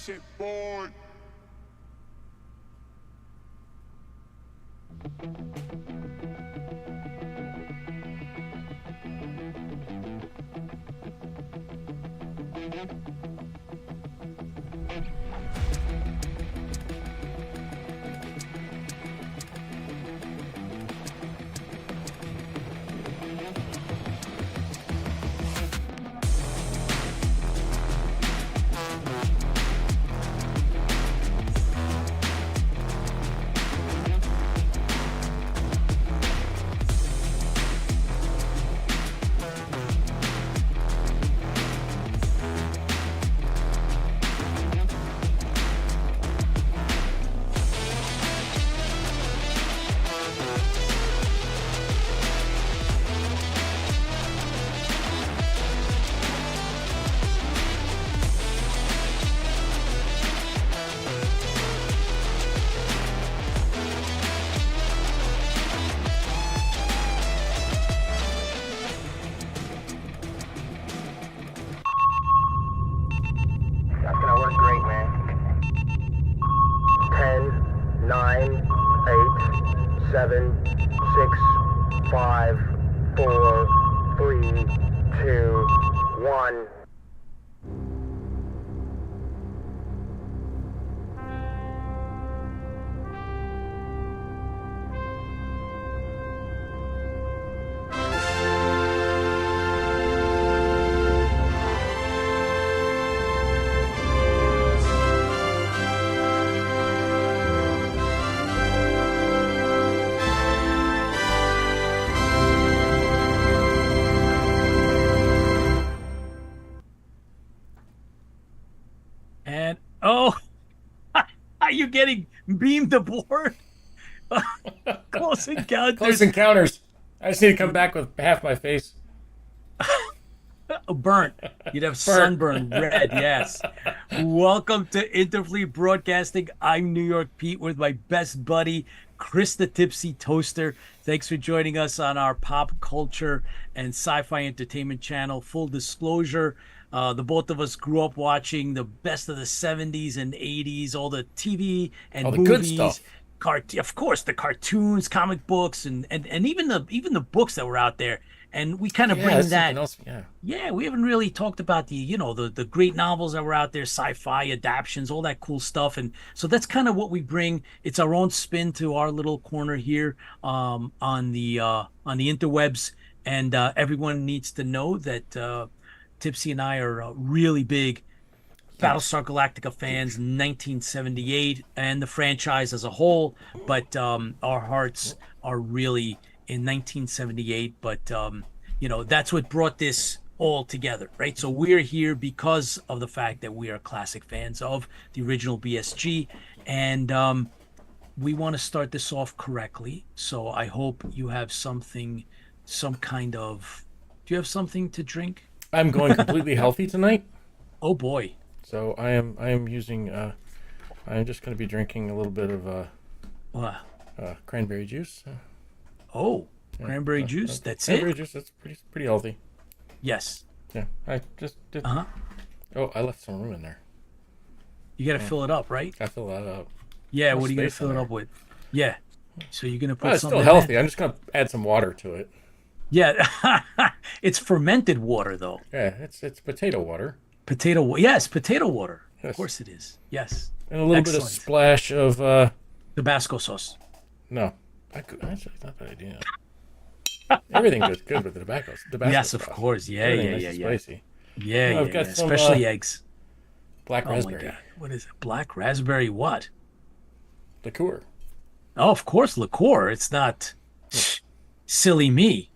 shit, boy. That's gonna work great, man. 10, 9, 8, 7, 6, 5, 4, 3, 2, 1. And oh, are you getting beamed aboard? Close Encounters. Close Encounters. I just need to come back with half my face. Burnt. You'd have sunburn red, yes. Welcome to Interfleet Broadcasting. I'm New York Pete with my best buddy, Chris The Tipsy Toaster. Thanks for joining us on our pop culture and sci-fi entertainment channel. Full disclosure, the both of us grew up watching the best of the 70s and 80s, all the TV and All the movies. good stuff. Of course, the cartoons, comic books, and even the books that were out there. And we kind of bring that's that. something else. Yeah. Yeah, we haven't really talked about the great novels that were out there, sci-fi adaptions, all that cool stuff. And so that's kind of what we bring. It's our own spin to our little corner here on the interwebs. And everyone needs to know that Tipsy and I are really big Battlestar Galactica fans, 1978, and the franchise as a whole. But our hearts are really in 1978. But that's what brought this all together, right? So we're here because of the fact that we are classic fans of the original BSG, and we want to start this off correctly. So I hope you have something, some kind of. Do you have something to drink? I'm going completely healthy tonight. Oh boy. So I am using. I'm just going to be drinking a little bit of cranberry juice. Cranberry juice. That's cranberry it. juice. That's pretty healthy. Yes. Yeah. I just did. Uh-huh. Oh, I left some room in there. You got to fill it up, right? I fill that up. Yeah. No What are you gonna space fill in it there. up with? Yeah. So you're gonna put Well, it's something still in healthy. there? I'm just going to add some water to it. Yeah. It's fermented water though. Yeah, it's potato water Yes, potato water. Of Yes. course it is. Yes. and a little bit of Excellent. splash of Tabasco sauce. no. Actually, it's not a bad idea. Everything goes good with the tobacco. Yes, of sauce. course. Yeah, Everything yeah, nice yeah, and yeah. Spicy. Yeah, I've yeah, got yeah. some, Especially eggs. Black Oh my raspberry God. What is it? Black raspberry what? liqueur. Oh, of course, liqueur. It's not silly me.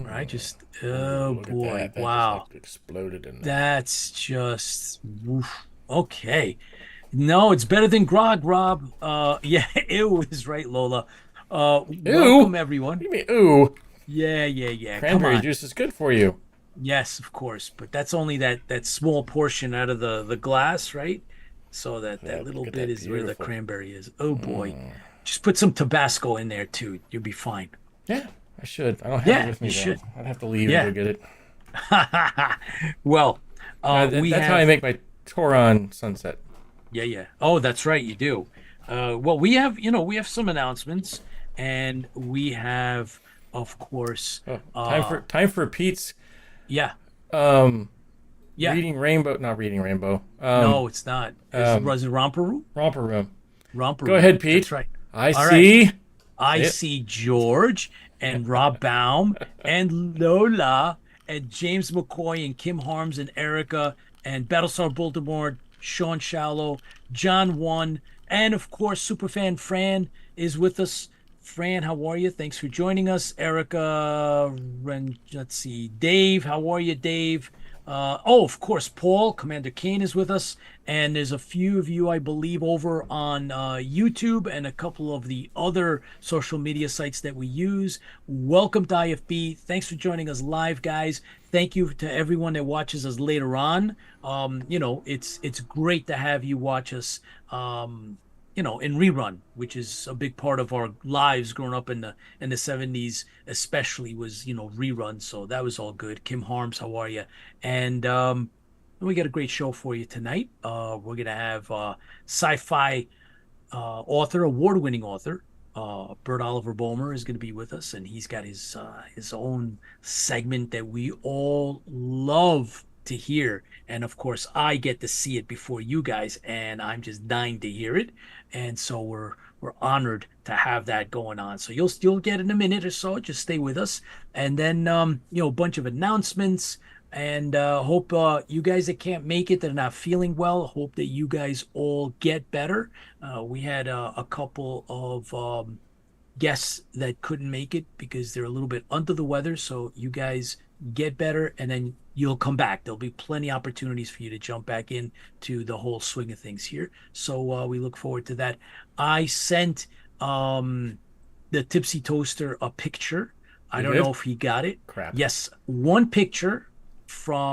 Right? Just oh Look at boy. that. That Wow. just, like, exploded in there. That's just oof. Okay. No, it's better than grog, Rob. Yeah, ew is right, Lola. Welcome everyone. What do you mean? Ooh, Yeah, yeah, yeah. Come cranberry on. juice is good for you. Yes, of course, but that's only that small portion out of the glass, right? So that Yeah, little look at bit that is where the beautiful- cranberry is. Oh boy. Just put some Tabasco in there too. You'll be fine. Yeah, I should. I don't have Yeah, it with me you though. should. I'd have to leave Yeah. and go get it. Well, That's we how have I make my tour on Sunset. Yeah, yeah. Oh, that's right, you do. Well, we have some announcements, and we have, of course, Oh, time for Pete's yeah, um yeah. not reading Rainbow. No, it's not. Um, Was it Romper Room? Romper Room. Romper Go Room. ahead, Pete. That's right. I All right. see. I Say it. see George and Rob Baum and Lola and James McCoy and Kim Harms and Erica and Battlestar Baltimore, Sean Shallow, John One, and of course, Superfan Fran is with us. Fran, how are you? Thanks for joining us. Erica, let's see. Dave, how are you, Dave? Oh, of course, Paul, Commander Kane is with us. And there's a few of you, I believe, over on YouTube and a couple of the other social media sites that we use. Welcome to IFB. Thanks for joining us live, guys. Thank you to everyone that watches us later on. It's great to have you watch us. In rerun, which is a big part of our lives growing up in the 70s, especially was rerun. So that was all good. Kim Harms, how are you? And we got a great show for you tonight. We're gonna have sci-fi award-winning author, Bert Oliver Boehmer is going to be with us, and he's got his own segment that we all love to hear. And of course, I get to see it before you guys, and I'm just dying to hear it. And so we're honored to have that going on. So you'll get in a minute or so. Just stay with us, and then a bunch of announcements. And hope you guys that can't make it, that are not feeling well, hope that you guys all get better. We had a couple of guests that couldn't make it because they're a little bit under the weather. So you guys get better, and then you'll come back. There'll be plenty opportunities for you to jump back in to the whole swing of things here. So we look forward to that. I sent the Tipsy Toaster a picture. I don't know if he got it. Crap. Yes, one picture.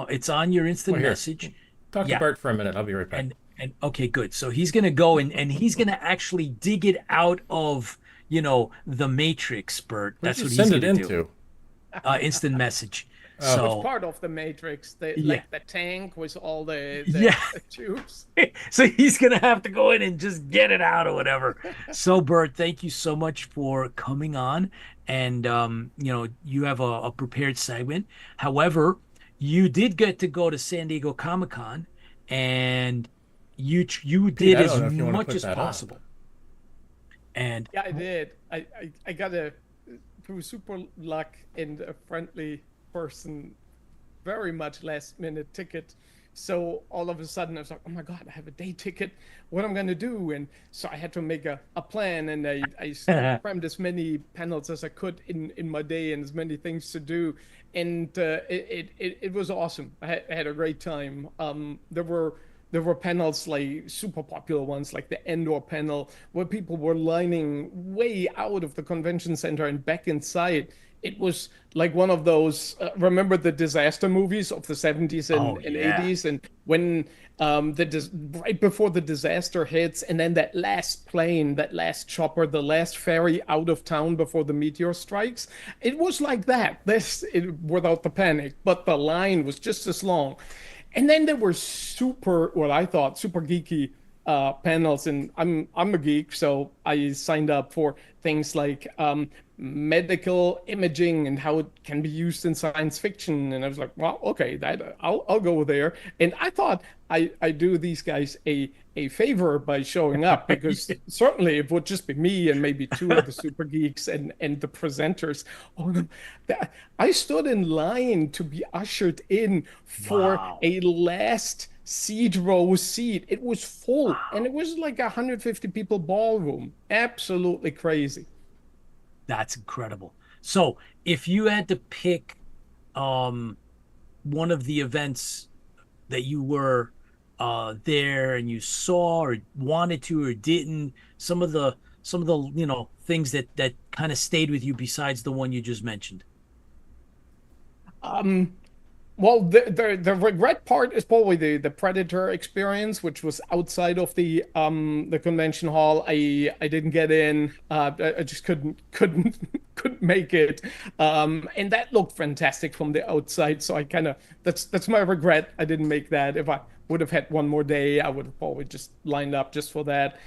It's on your instant here. message. Talk to Bert for a minute. I'll be right back. And okay, good. So he's gonna go and he's gonna actually dig it out of the Matrix, Bert. That's what he's send gonna it do. into? Instant message. It's part of the Matrix, like the tank with all the tubes. So he's gonna have to go in and just get it out or whatever. So Bert, thank you so much for coming on, and you have a prepared segment. However, you did get to go to San Diego Comic-Con, and you did as much as possible. And yeah, I did. I got through super luck and a friendly person, very much last minute ticket. So all of a sudden I was like, oh my God, I have a day ticket. What am I going to do? And so I had to make a plan, and I crammed as many panels as I could in my day, and as many things to do. And it was awesome. I had a great time. There were panels, like super popular ones, like the Endor panel, where people were lining way out of the convention center and back inside. It was like one of those, remember the disaster movies of the 70s and 80s? And when right before the disaster hits, and then that last plane, that last chopper, the last ferry out of town before the meteor strikes, it was like that, without the panic, but the line was just as long. And then there were what I thought, super geeky panels, and I'm a geek, so I signed up for things like medical imaging and how it can be used in science fiction. And I was like, well, okay, I'll go there. And I thought I do these guys a favor by showing up, because certainly it would just be me and maybe two of the super geeks and the presenters. I stood in line to be ushered in for a last seat row seat. It was full, and it was like 150 people ballroom. Absolutely crazy. That's incredible. So if you had to pick one of the events that you were there and you saw or wanted to or didn't, some of the things that kind of stayed with you besides the one you just mentioned. Well, the regret part is probably the Predator experience, which was outside of the convention hall. I didn't get in. I just couldn't couldn't make it. And that looked fantastic from the outside. So I kind of, that's my regret. I didn't make that. If I would have had one more day, I would have probably just lined up just for that.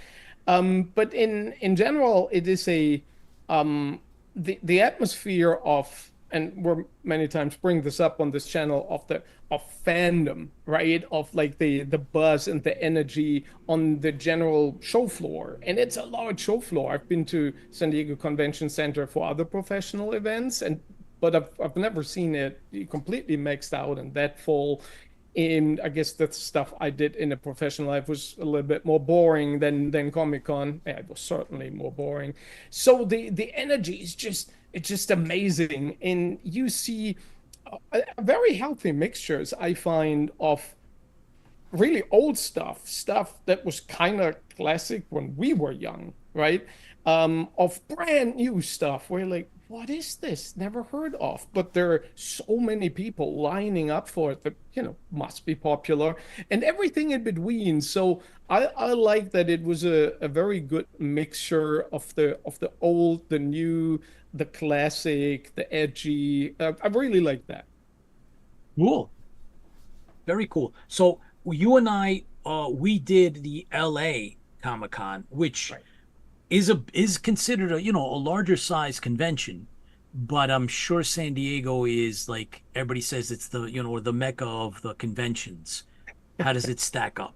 But in general, it is the atmosphere of, and we're many times bring this up on this channel, of fandom, right? Of like the buzz and the energy on the general show floor. And it's a large show floor. I've been to San Diego Convention Center for other professional events, but I've never seen it completely maxed out and that full. And I guess that's stuff I did in a professional life was a little bit more boring than Comic-Con. Yeah, it was certainly more boring. So the energy is just amazing, and you see a very healthy mixtures, I find, of really old stuff that was kind of classic when we were young, right? Of brand new stuff where like, what is this? Never heard of. But there are so many people lining up for it that, must be popular, and everything in between. So I like that it was a very good mixture of the old, the new, the classic, the edgy. I really like that. Cool. Very cool. So you and I, we did the LA Comic-Con, which Right. is considered a larger size convention, but I'm sure San Diego is, like everybody says, it's the mecca of the conventions. How does it stack up?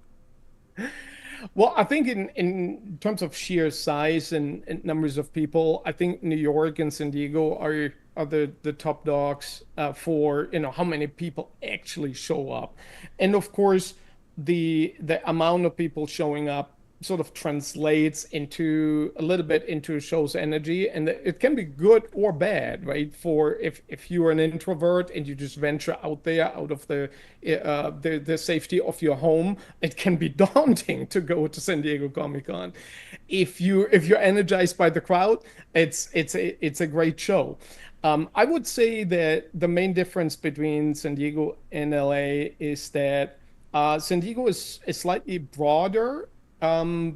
Well, I think in terms of sheer size and numbers of people, I think New York and San Diego are the top dogs for how many people actually show up, and of course the amount of people showing up sort of translates into a little bit into show's energy, and it can be good or bad, right? For if you're an introvert and you just venture out there out of the safety of your home, it can be daunting to go to San Diego Comic-Con. If you're energized by the crowd, it's a great show. I would say that the main difference between San Diego and LA is that San Diego is slightly broader,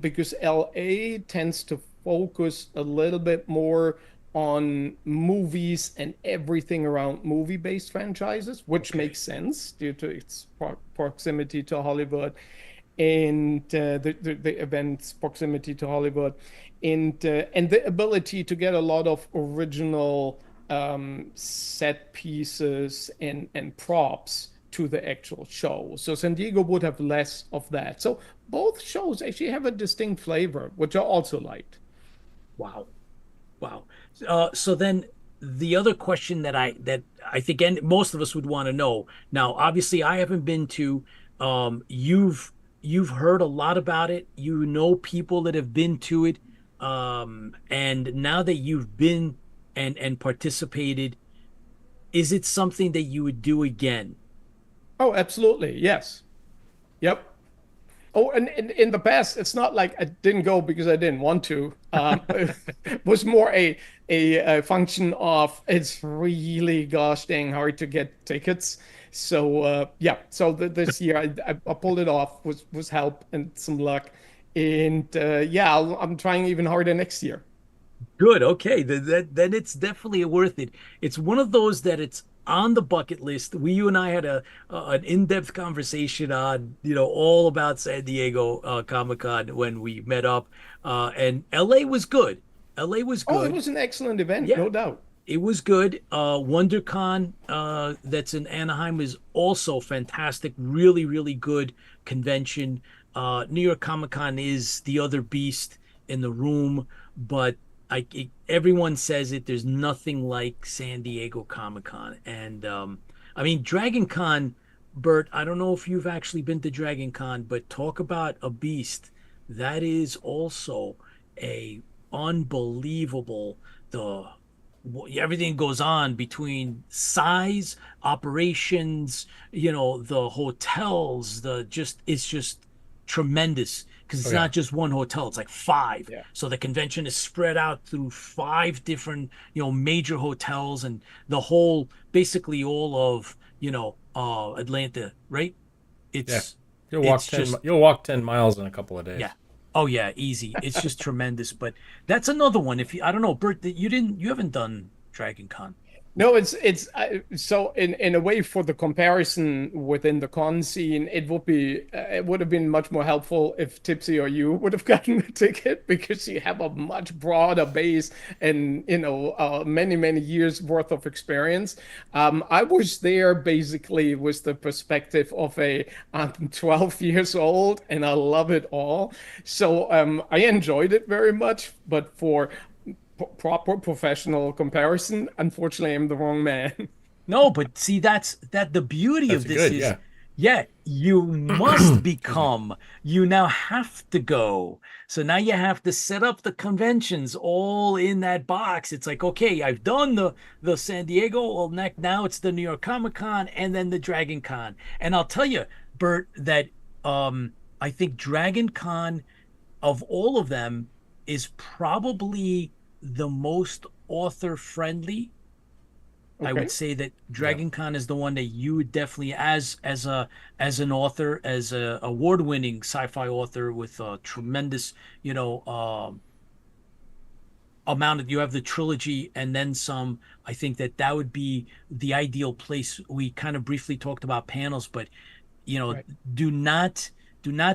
because LA tends to focus a little bit more on movies and everything around movie-based franchises, which makes sense due to its proximity to Hollywood and the event's proximity to Hollywood, and the ability to get a lot of original set pieces and props to the actual show. So San Diego would have less of that. So both shows actually have a distinct flavor, which I also liked. Wow. Wow. So then the other question that I think most of us would want to know. Now, obviously, I haven't been to. You've heard a lot about it. You know people that have been to it, and now that you've been and participated, is it something that you would do again? Oh, absolutely. Yes. Yep. Oh, and in the past, it's not like I didn't go because I didn't want to. It was more a function of it's really gosh dang hard to get tickets. So yeah, so this year I pulled it off, was help and some luck, and yeah, I'm trying even harder next year. Good. Okay. Then it's definitely worth it. It's one of those that it's on the bucket list. You and I had an in-depth conversation on, all about San Diego Comic-Con when we met up. And LA was good. LA was Oh, it good. was an excellent event, Yeah, no doubt. it was good. WonderCon, that's in Anaheim, is also fantastic. Really, really good convention. New York Comic Con is the other beast in the room, but everyone says it. There's nothing like San Diego Comic Con, and I mean Dragon Con. Bert, I don't know if you've actually been to Dragon Con, but talk about a beast. That is also a unbelievable the everything goes on between size, operations, the hotels, it's just tremendous because Oh it's yeah. not just one hotel, it's like five. Yeah. So the convention is spread out through five different, major hotels, and the whole, basically all of, Atlanta, right? Yeah. It's You'll walk it's 10 just you'll walk 10 miles in a couple of days. yeah. Oh yeah, easy. It's just tremendous. But that's another one. If you, I don't know, Bert, that you haven't done Dragon Con. No, it's so in a way for the comparison within the con scene, it would have been much more helpful if Tipsy or you would have gotten the ticket because you have a much broader base and many years worth of experience. I was there basically with the perspective of I'm 12 years old and I love it all, so I enjoyed it very much, but for proper professional comparison, unfortunately, I'm the wrong man. No, but see, that's the beauty That's of this good, is, yeah. you must become, you now have to go. So now you have to set up the conventions all in that box. It's like, okay, I've done the San Diego, well, now it's the New York Comic Con and then the Dragon Con. And I'll tell you, Bert, that I think Dragon Con of all of them is probably the most author friendly. Okay. I would say that Dragon Con is the one that you would definitely, as an author, as a award-winning sci-fi author with a tremendous, amount of, you have the trilogy and then some. I think that would be the ideal place. We kind of briefly talked about panels, but Right. do not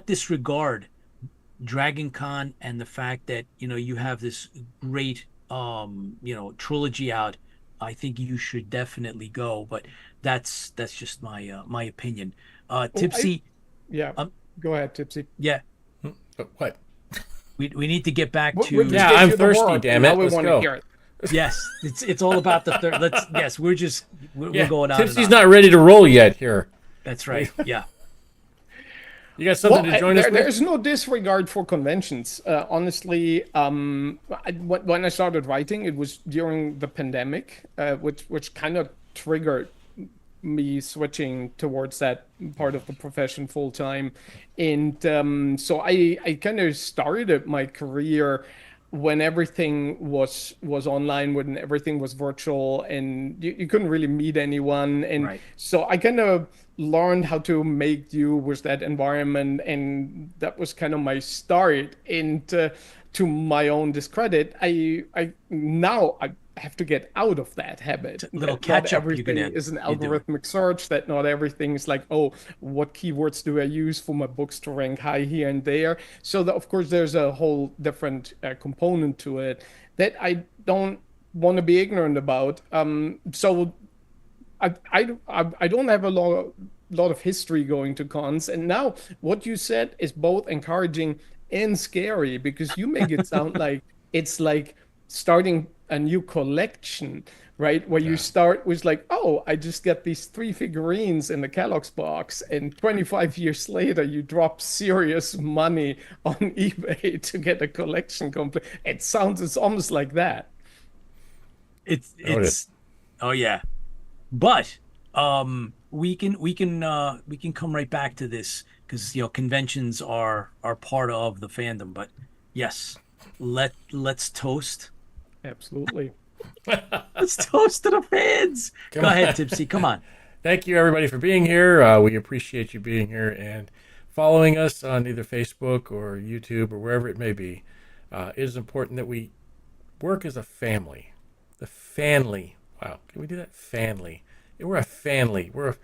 disregard Dragon Con and the fact that you have this great trilogy out. I think you should definitely go, but that's just my opinion. Tipsy, Yeah. Go ahead, Tipsy. yeah, What? we need to get back We'll to just Yeah, give I'm you the thirsty, word, damn now it. we Let's want go. to hear it. yes, it's all about the third. We're Yeah, going on. Tipsy's and on. not ready to roll yet here. That's right. Yeah. You got something to join us with? There's no disregard for conventions. Honestly, when I started writing, it was during the pandemic, which kind of triggered me switching towards that part of the profession full time. And so I kind of started my career when everything was online, when everything was virtual, and you couldn't really meet anyone. And Right. so I kind of learned how to make do with that environment, and that was kind of my start. And to my own discredit, I now I have to get out of that habit. Little That catch not up you're everything gonna- is an you're doing. algorithmic search. That not everything is like, oh, what keywords do I use for my books to rank high here and there? So that, of course, there's a whole different component to it that I don't want to be ignorant about. So I don't have a lot of history going to cons, and now what you said is both encouraging and scary because you make it sound like it's like starting a new collection, right? Where you start with like, oh, I just get these 3 figurines in the Kellogg's box, and 25 years later you drop serious money on eBay to get a collection complete. It's almost like that. It's oh yeah, but we can come right back to this because conventions are part of the fandom. But yes, let's toast. Absolutely. Let's toast to the fans. Go ahead, Tipsy. Come on. Thank you, everybody, for being here. We appreciate you being here and following us on either Facebook or YouTube or wherever it may be. It is important that we work as a family. The family. Wow, can we do that? Family. We're a family. We're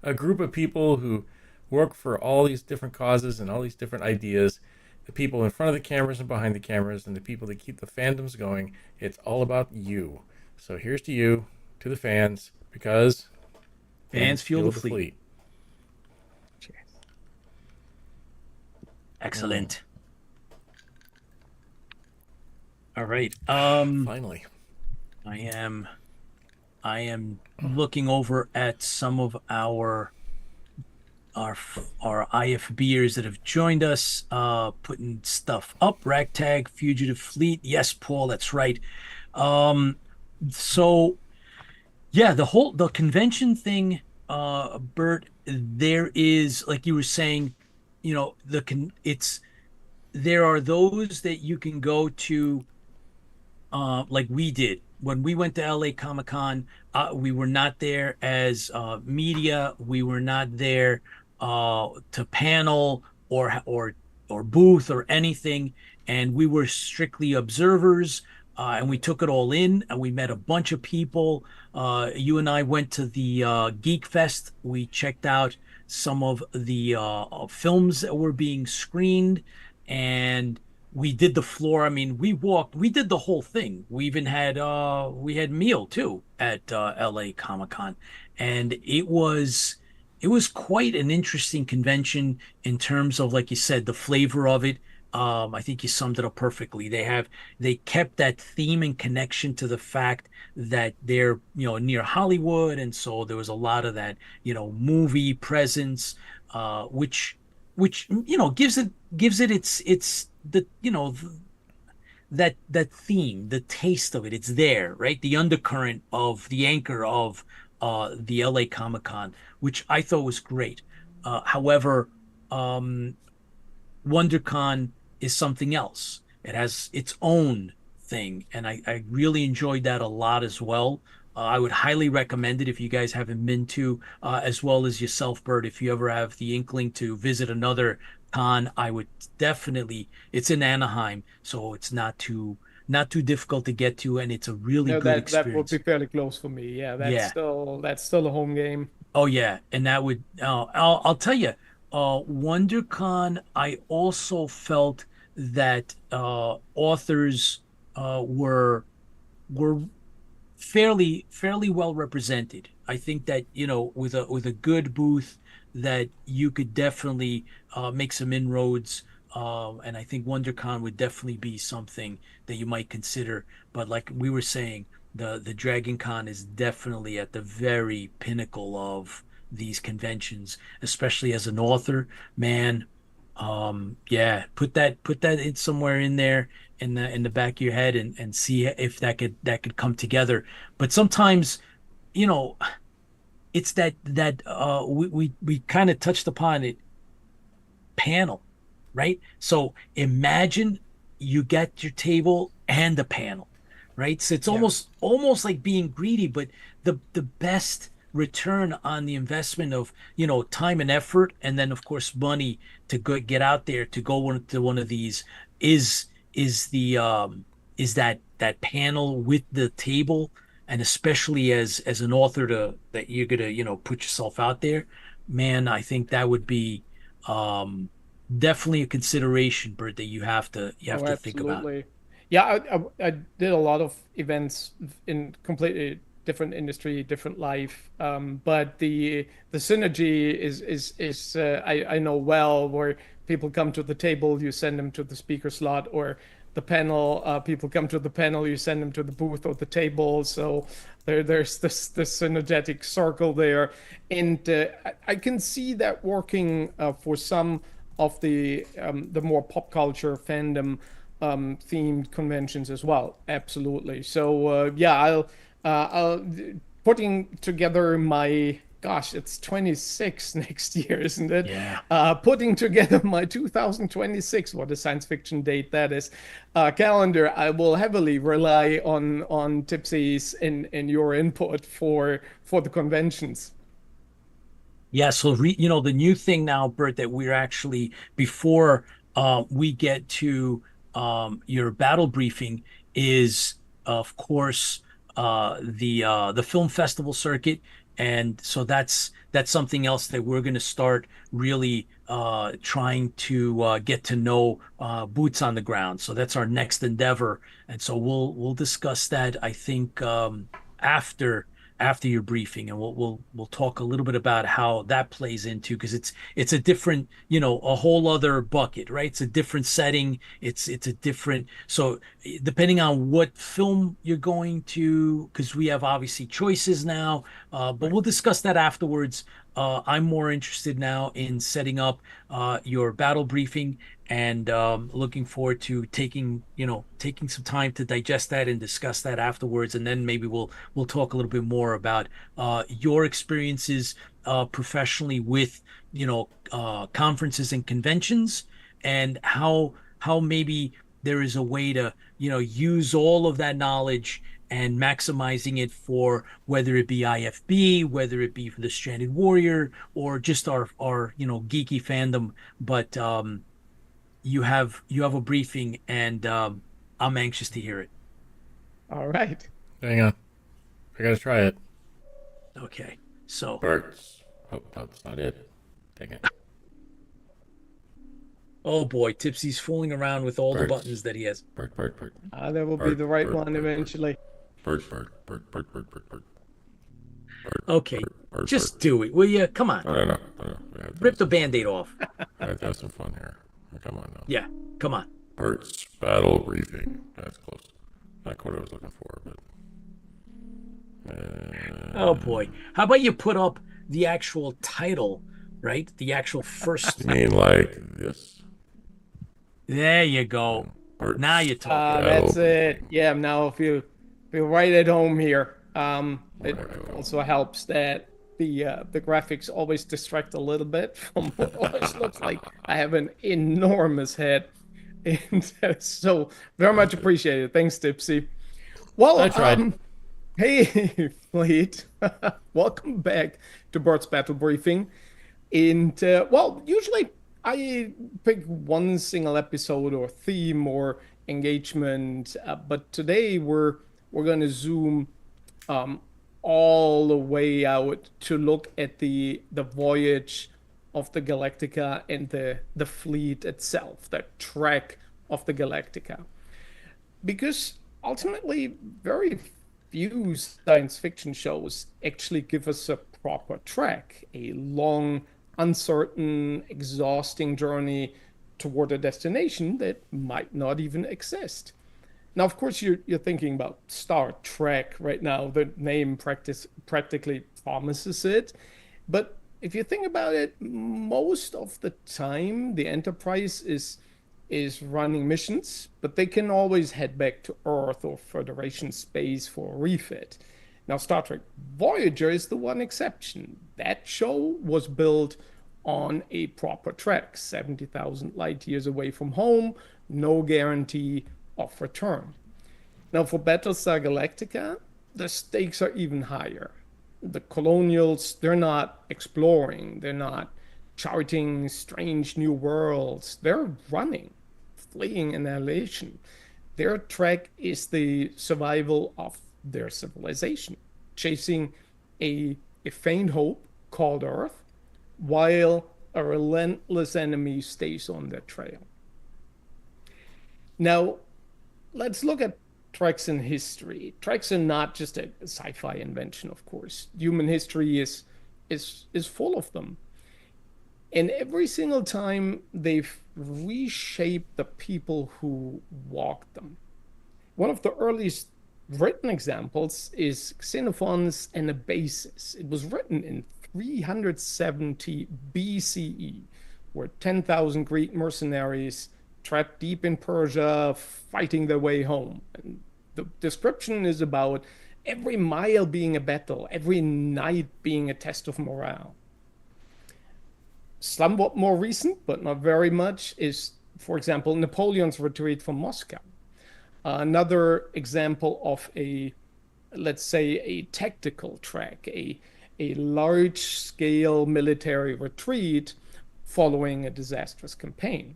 a group of people who work for all these different causes and all these different ideas. The people in front of the cameras and behind the cameras and the people that keep the fandoms going. It's all about you. So here's to you, to the fans, because Fans fuel the fleet. Cheers. Excellent. All right. Finally. I am looking over at some of our IFBers that have joined us, putting stuff up. Ragtag, Fugitive Fleet. Yes, Paul, that's right. So yeah, the convention thing, Bert, there is, like you were saying, there are those that you can go to, like we did when we went to LA Comic Con. We were not there as media. We were not there to panel or booth or anything, and we were strictly observers. and we took it all in, and we met a bunch of people. You and I went to the Geek Fest. We checked out some of the films that were being screened, and we did the floor. I mean, we did the whole thing. We even had we had meal too at LA Comic Con, and it was quite an interesting convention in terms of, like you said, the flavor of it. I think you summed it up perfectly. They kept that theme and connection to the fact that they're, near Hollywood, and so there was a lot of that, movie presence, which gives it its the that theme, the taste of it. It's there, right? The undercurrent of the anchor of the LA Comic Con, which I thought was great. However, WonderCon is something else. It has its own thing, and I really enjoyed that a lot as well. I would highly recommend it if you guys haven't been to, as well as yourself, Bert. If you ever have the inkling to visit another con, I would definitely. It's in Anaheim, so it's not too difficult to get to, and it's a really No, good that would be experience. fairly close for me. Yeah, Yeah. that's still a home game. Oh yeah, and that would. I'll tell you, WonderCon. I also felt that authors were fairly well represented. I think that, with a good booth, that you could definitely make some inroads. And I think WonderCon would definitely be something that you might consider. But like we were saying, the Dragon Con is definitely at the very pinnacle of these conventions, especially as an author. Man, yeah, put that in somewhere in there, in the back of your head, and see if that could come together. But sometimes, you know it's that we kind of touched upon it, panel, right? So imagine you get your table and the panel, right? So it's Yeah. almost like being greedy, but the best return on the investment of, time and effort, and then of course money, to go get out there to to one of these, is is that panel with the table, and especially as an author, that you're gonna, put yourself out there. Man, I think that would be um definitely a consideration, Bert, that you have Oh, to think about. absolutely. Yeah, I did a lot of events in completely different industry, different life. But the synergy is I know well, where people come to the table, you send them to the speaker slot, or the panel. People come to the panel, you send them to the booth or the table. So there's this synergetic circle there, and I can see that working for some of the more pop culture fandom themed conventions as well. Absolutely. So yeah, I'll putting together my, gosh, it's 26 next year, isn't it? Yeah. Putting together my 2026, what a science fiction date that is, calendar. I will heavily rely on Tipsy's in your input for the conventions. Yeah, so the new thing now, Bert, that we're actually, before we get to your battle briefing, is of course the film festival circuit. And so that's something else that we're going to start really trying to get to know, boots on the ground. So that's our next endeavor, and so we'll discuss that, I think, after your briefing, and we'll talk a little bit about how that plays into, because it's a different, a whole other bucket, right? It's a different setting. It's a different, so depending on what film you're going to, because we have obviously choices now, but Right. we'll discuss that afterwards. I'm more interested now in setting up your battle briefing, and looking forward to taking some time to digest that and discuss that afterwards, and then maybe we'll talk a little bit more about your experiences professionally with, conferences and conventions, and how maybe there is a way to, use all of that knowledge and maximizing it for, whether it be IFB, whether it be for the Stranded Warrior, or just our geeky fandom. But you have a briefing, and I'm anxious to hear it. All right. Hang on. I gotta try it. Okay. So, Bert's. Oh, that's not it. Dang it. oh boy, Tipsy's fooling around with all the Bert's. buttons that he has. Bert. That will be the right one eventually. Bert. Okay. Bert. Just do it, will you? Come on. No. We Rip the Band-Aid off. have to have some fun here. Come on now. Yeah. Come on. Bert's battle briefing. That's close. Not quite what I was looking for, but. Oh boy. How about you put up the actual title, right? The actual first. You mean like this? There you go. Bert's Now you're talking. That's battle it. Yeah, now feel right at home here. It Wow. also helps that the graphics always distract a little bit from what always looks like I have an enormous head. And so very much appreciated. Thanks, Tipsy. Well, I tried. hey, Fleet. Welcome back to Bert's Battle Briefing. And well, usually I pick one single episode or theme or engagement, but today we're going to zoom um, all the way out to look at the voyage of the Galactica and the fleet itself, the trek of the Galactica. Because ultimately, very few science fiction shows actually give us a proper trek, a long, uncertain, exhausting journey toward a destination that might not even exist. Now, of course, you're thinking about Star Trek right now. The name practically promises it. But if you think about it, most of the time the Enterprise is running missions, but they can always head back to Earth or Federation space for a refit. Now, Star Trek Voyager is the one exception. That show was built on a proper trek, 70,000 light years away from home, no guarantee of return. Now, for Battlestar Galactica, the stakes are even higher. The colonials, they're not exploring, they're not charting strange new worlds, they're running, fleeing annihilation. Their trek is the survival of their civilization, chasing a faint hope called Earth, while a relentless enemy stays on their trail. Now, let's look at treks in history. Treks are not just a sci-fi invention, of course. Human history is full of them. And every single time they've reshaped the people who walked them. One of the earliest written examples is Xenophon's Anabasis. It was written in 370 BCE, where 10,000 Greek mercenaries trapped deep in Persia, fighting their way home. And the description is about every mile being a battle, every night being a test of morale. Somewhat more recent, but not very much, is, for example, Napoleon's retreat from Moscow. Another example of let's say, a tactical track, a large-scale military retreat following a disastrous campaign.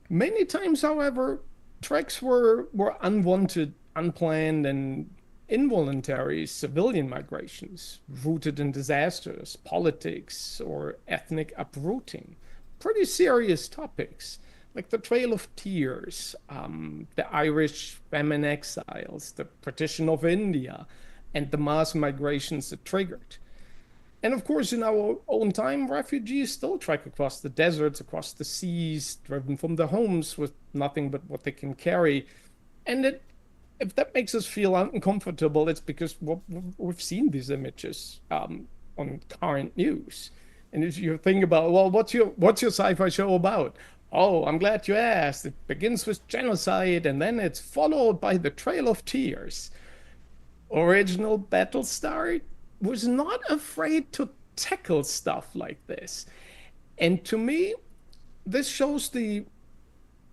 Many times, however, treks were unwanted, unplanned, and involuntary civilian migrations rooted in disasters, politics, or ethnic uprooting. Pretty serious topics, like the Trail of Tears, the Irish famine exiles, the partition of India, and the mass migrations it triggered. And of course, in our own time, refugees still trek across the deserts, across the seas, driven from their homes with nothing but what they can carry. And if that makes us feel uncomfortable, it's because we've seen these images on current news. And if you think about, well, what's your sci-fi show about? Oh, I'm glad you asked. It begins with genocide, and then it's followed by the Trail of Tears. Original Battlestar was not afraid to tackle stuff like this. And to me, this shows the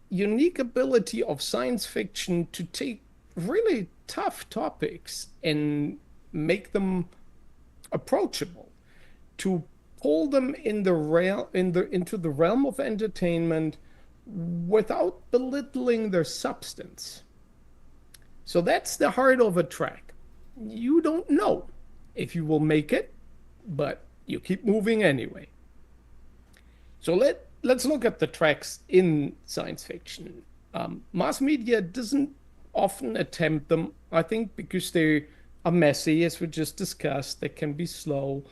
unique ability of science fiction to take really tough topics and make them approachable, to pull them into the realm of entertainment without belittling their substance. So that's the heart of a trek. You don't know if you will make it, but you keep moving anyway. So let's look at the tracks in science fiction. Mass media doesn't often attempt them, I think, because they are messy, as we just discussed. They can be slow.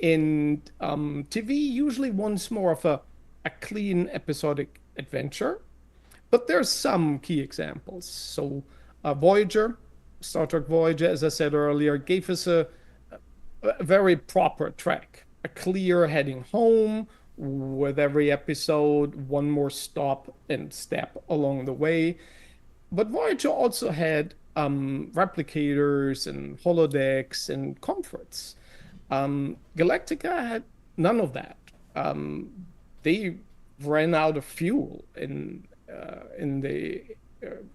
And TV usually wants more of a clean episodic adventure. But there's some key examples. So Voyager, Star Trek Voyager, as I said earlier, gave us a very proper track, a clear heading home with every episode, one more stop and step along the way. But Voyager also had replicators and holodecks and comforts. Galactica had none of that. They ran out of fuel in the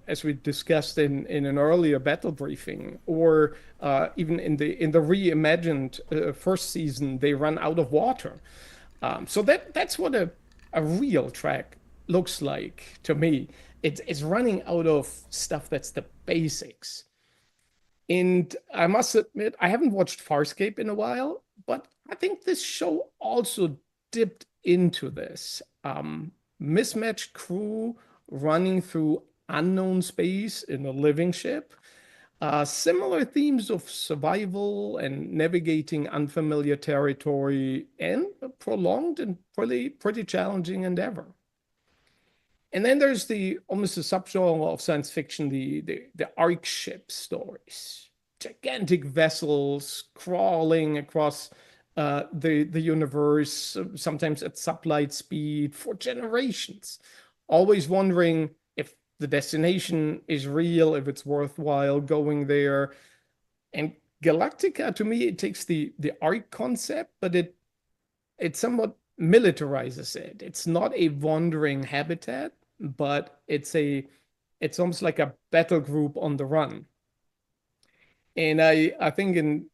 as we discussed in an earlier battle briefing, or even in the reimagined first season, they run out of water. So that's what a real track looks like to me. It's running out of stuff that's the basics. And I must admit, I haven't watched Farscape in a while, but I think this show also dipped into this. Mismatched crew running through unknown space in a living ship. Similar themes of survival and navigating unfamiliar territory, and a prolonged and pretty challenging endeavor. And then there's almost a subgenre of science fiction, the arc ship stories. Gigantic vessels crawling across the universe, sometimes at sublight speed for generations. Always wondering if the destination is real, if it's worthwhile going there. And Galactica, to me, it takes the arc concept, but it somewhat militarizes it. It's not a wandering habitat, but it's almost like a battle group on the run. And I think in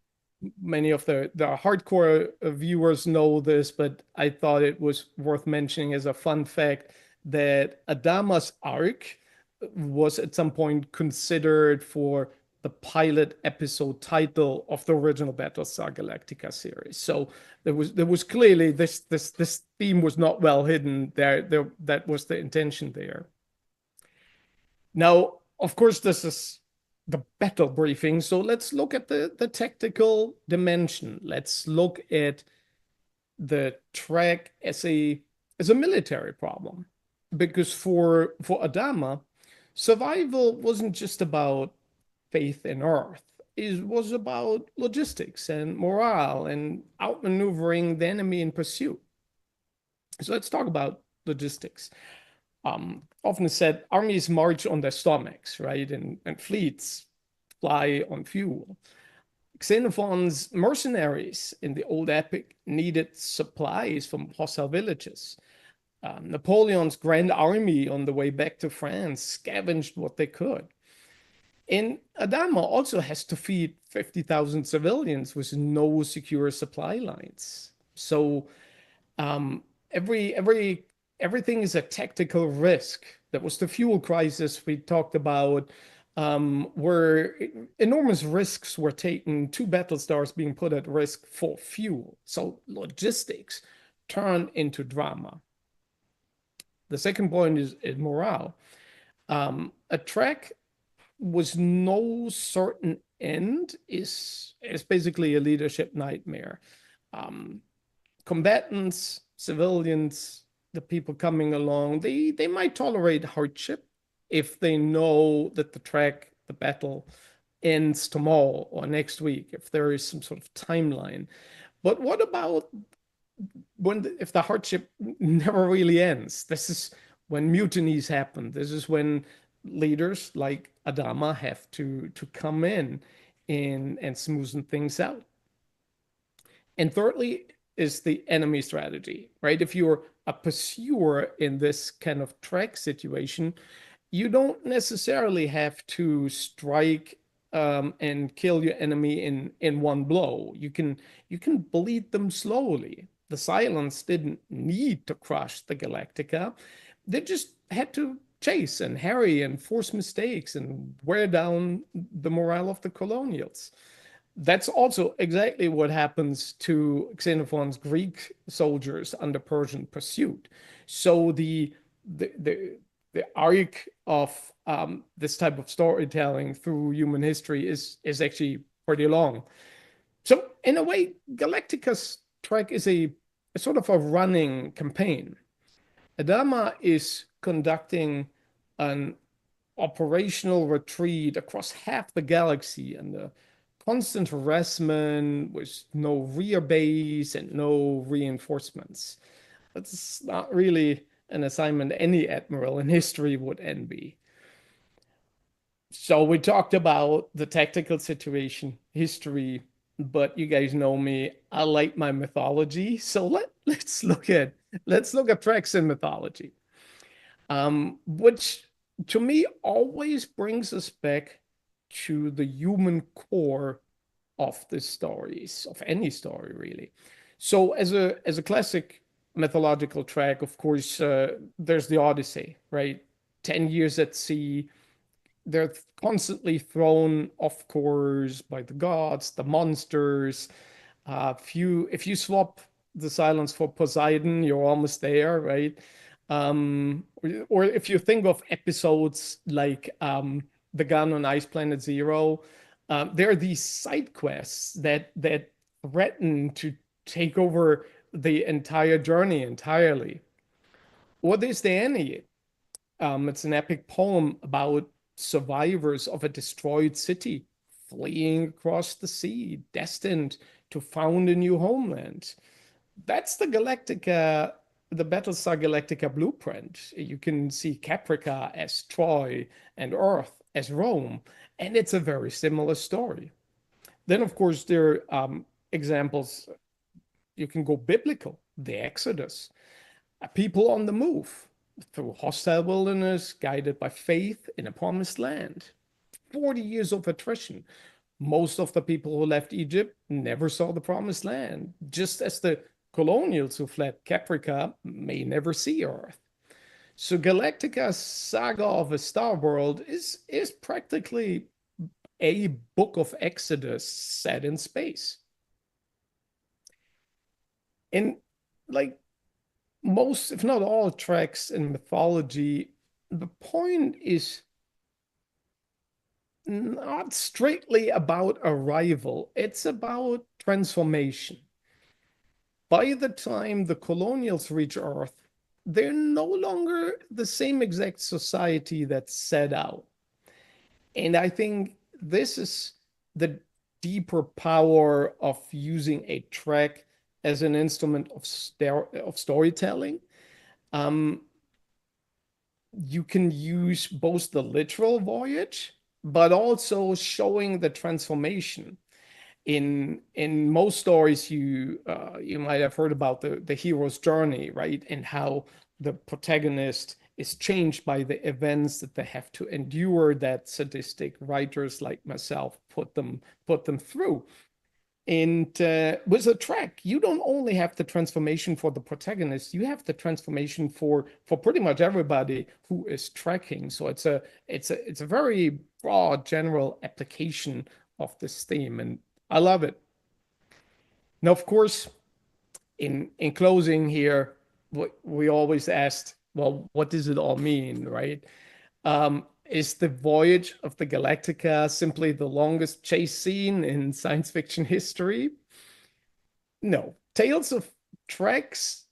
many of the hardcore viewers know this, but I thought it was worth mentioning as a fun fact that Adama's arc was at some point considered for the pilot episode title of the original Battlestar Galactica series. So there was clearly this theme was not well hidden. That was the intention there. Now, of course, this is the battle briefing. So let's look at the tactical dimension. Let's look at the track as a military problem. Because for Adama, survival wasn't just about faith in Earth. It was about logistics and morale and outmaneuvering the enemy in pursuit. So let's talk about logistics. Often said, armies march on their stomachs, right? And fleets fly on fuel. Xenophon's mercenaries in the old epic needed supplies from hostile villages. Napoleon's grand army on the way back to France scavenged what they could. And Adama also has to feed 50,000 civilians with no secure supply lines. So everything is a tactical risk. That was the fuel crisis we talked about, where enormous risks were taken, 2 Battlestars being put at risk for fuel. So logistics turned into drama. The second point is morale. A track with no certain end is basically a leadership nightmare. Combatants, civilians, the people coming along, they might tolerate hardship if they know that the battle ends tomorrow or next week, if there is some sort of timeline. But what about if the hardship never really ends? This is when mutinies happen. This is when leaders like Adama have to come in and smoothen things out. And thirdly is the enemy strategy, right? If you're a pursuer in this kind of track situation, you don't necessarily have to strike and kill your enemy in one blow. You can bleed them slowly. The Cylons didn't need to crush the Galactica. They just had to chase and harry and force mistakes and wear down the morale of the colonials. That's also exactly what happens to Xenophon's Greek soldiers under Persian pursuit. So the the, the arc of this type of storytelling through human history is actually pretty long. So in a way, Galactica's track is a sort of a running campaign. Adama is conducting an operational retreat across half the galaxy and a constant harassment with no rear base and no reinforcements. That's not really an assignment any admiral in history would envy. So we talked about the tactical situation, history, but you guys know me. I like my mythology. So let's look at tracks in mythology. Which to me always brings us back to the human core of the stories, of any story really. So as a classic mythological track, of course, there's the Odyssey, right? 10 years at sea. They're constantly thrown off course by the gods, the monsters. If you swap the silence for Poseidon, you're almost there, right? Or if you think of episodes like The Gun on Ice Planet Zero, there are these side quests that threaten to take over the entire journey entirely. Or there's the Aeneid. It's an epic poem about survivors of a destroyed city fleeing across the sea, destined to found a new homeland. That's the Battlestar Galactica blueprint. You can see Caprica as Troy and Earth as Rome, and it's a very similar story. Then, of course, there are examples. You can go biblical, the Exodus, a people on the move through hostile wilderness, guided by faith in a promised land. 40 years of attrition. Most of the people who left Egypt never saw the promised land, just as the colonials who fled Caprica may never see Earth. So Galactica's saga of a star world is practically a book of Exodus set in space. And like most, if not all, tracks in mythology, the point is not strictly about arrival, it's about transformation. By the time the colonials reach Earth, they're no longer the same exact society that set out. And I think this is the deeper power of using a track as an instrument of storytelling. Um, you can use both the literal voyage, but also showing the transformation. In most stories, you might have heard about the hero's journey, right? And how the protagonist is changed by the events that they have to endure, that sadistic writers like myself put them through. And with a track, you don't only have the transformation for the protagonist, you have the transformation for pretty much everybody who is tracking. So it's a very broad general application of this theme, and I love it. Now, of course, in closing here, we always asked, well, what does it all mean, right? Is the voyage of the Galactica simply the longest chase scene in science fiction history? No. Tales of tracks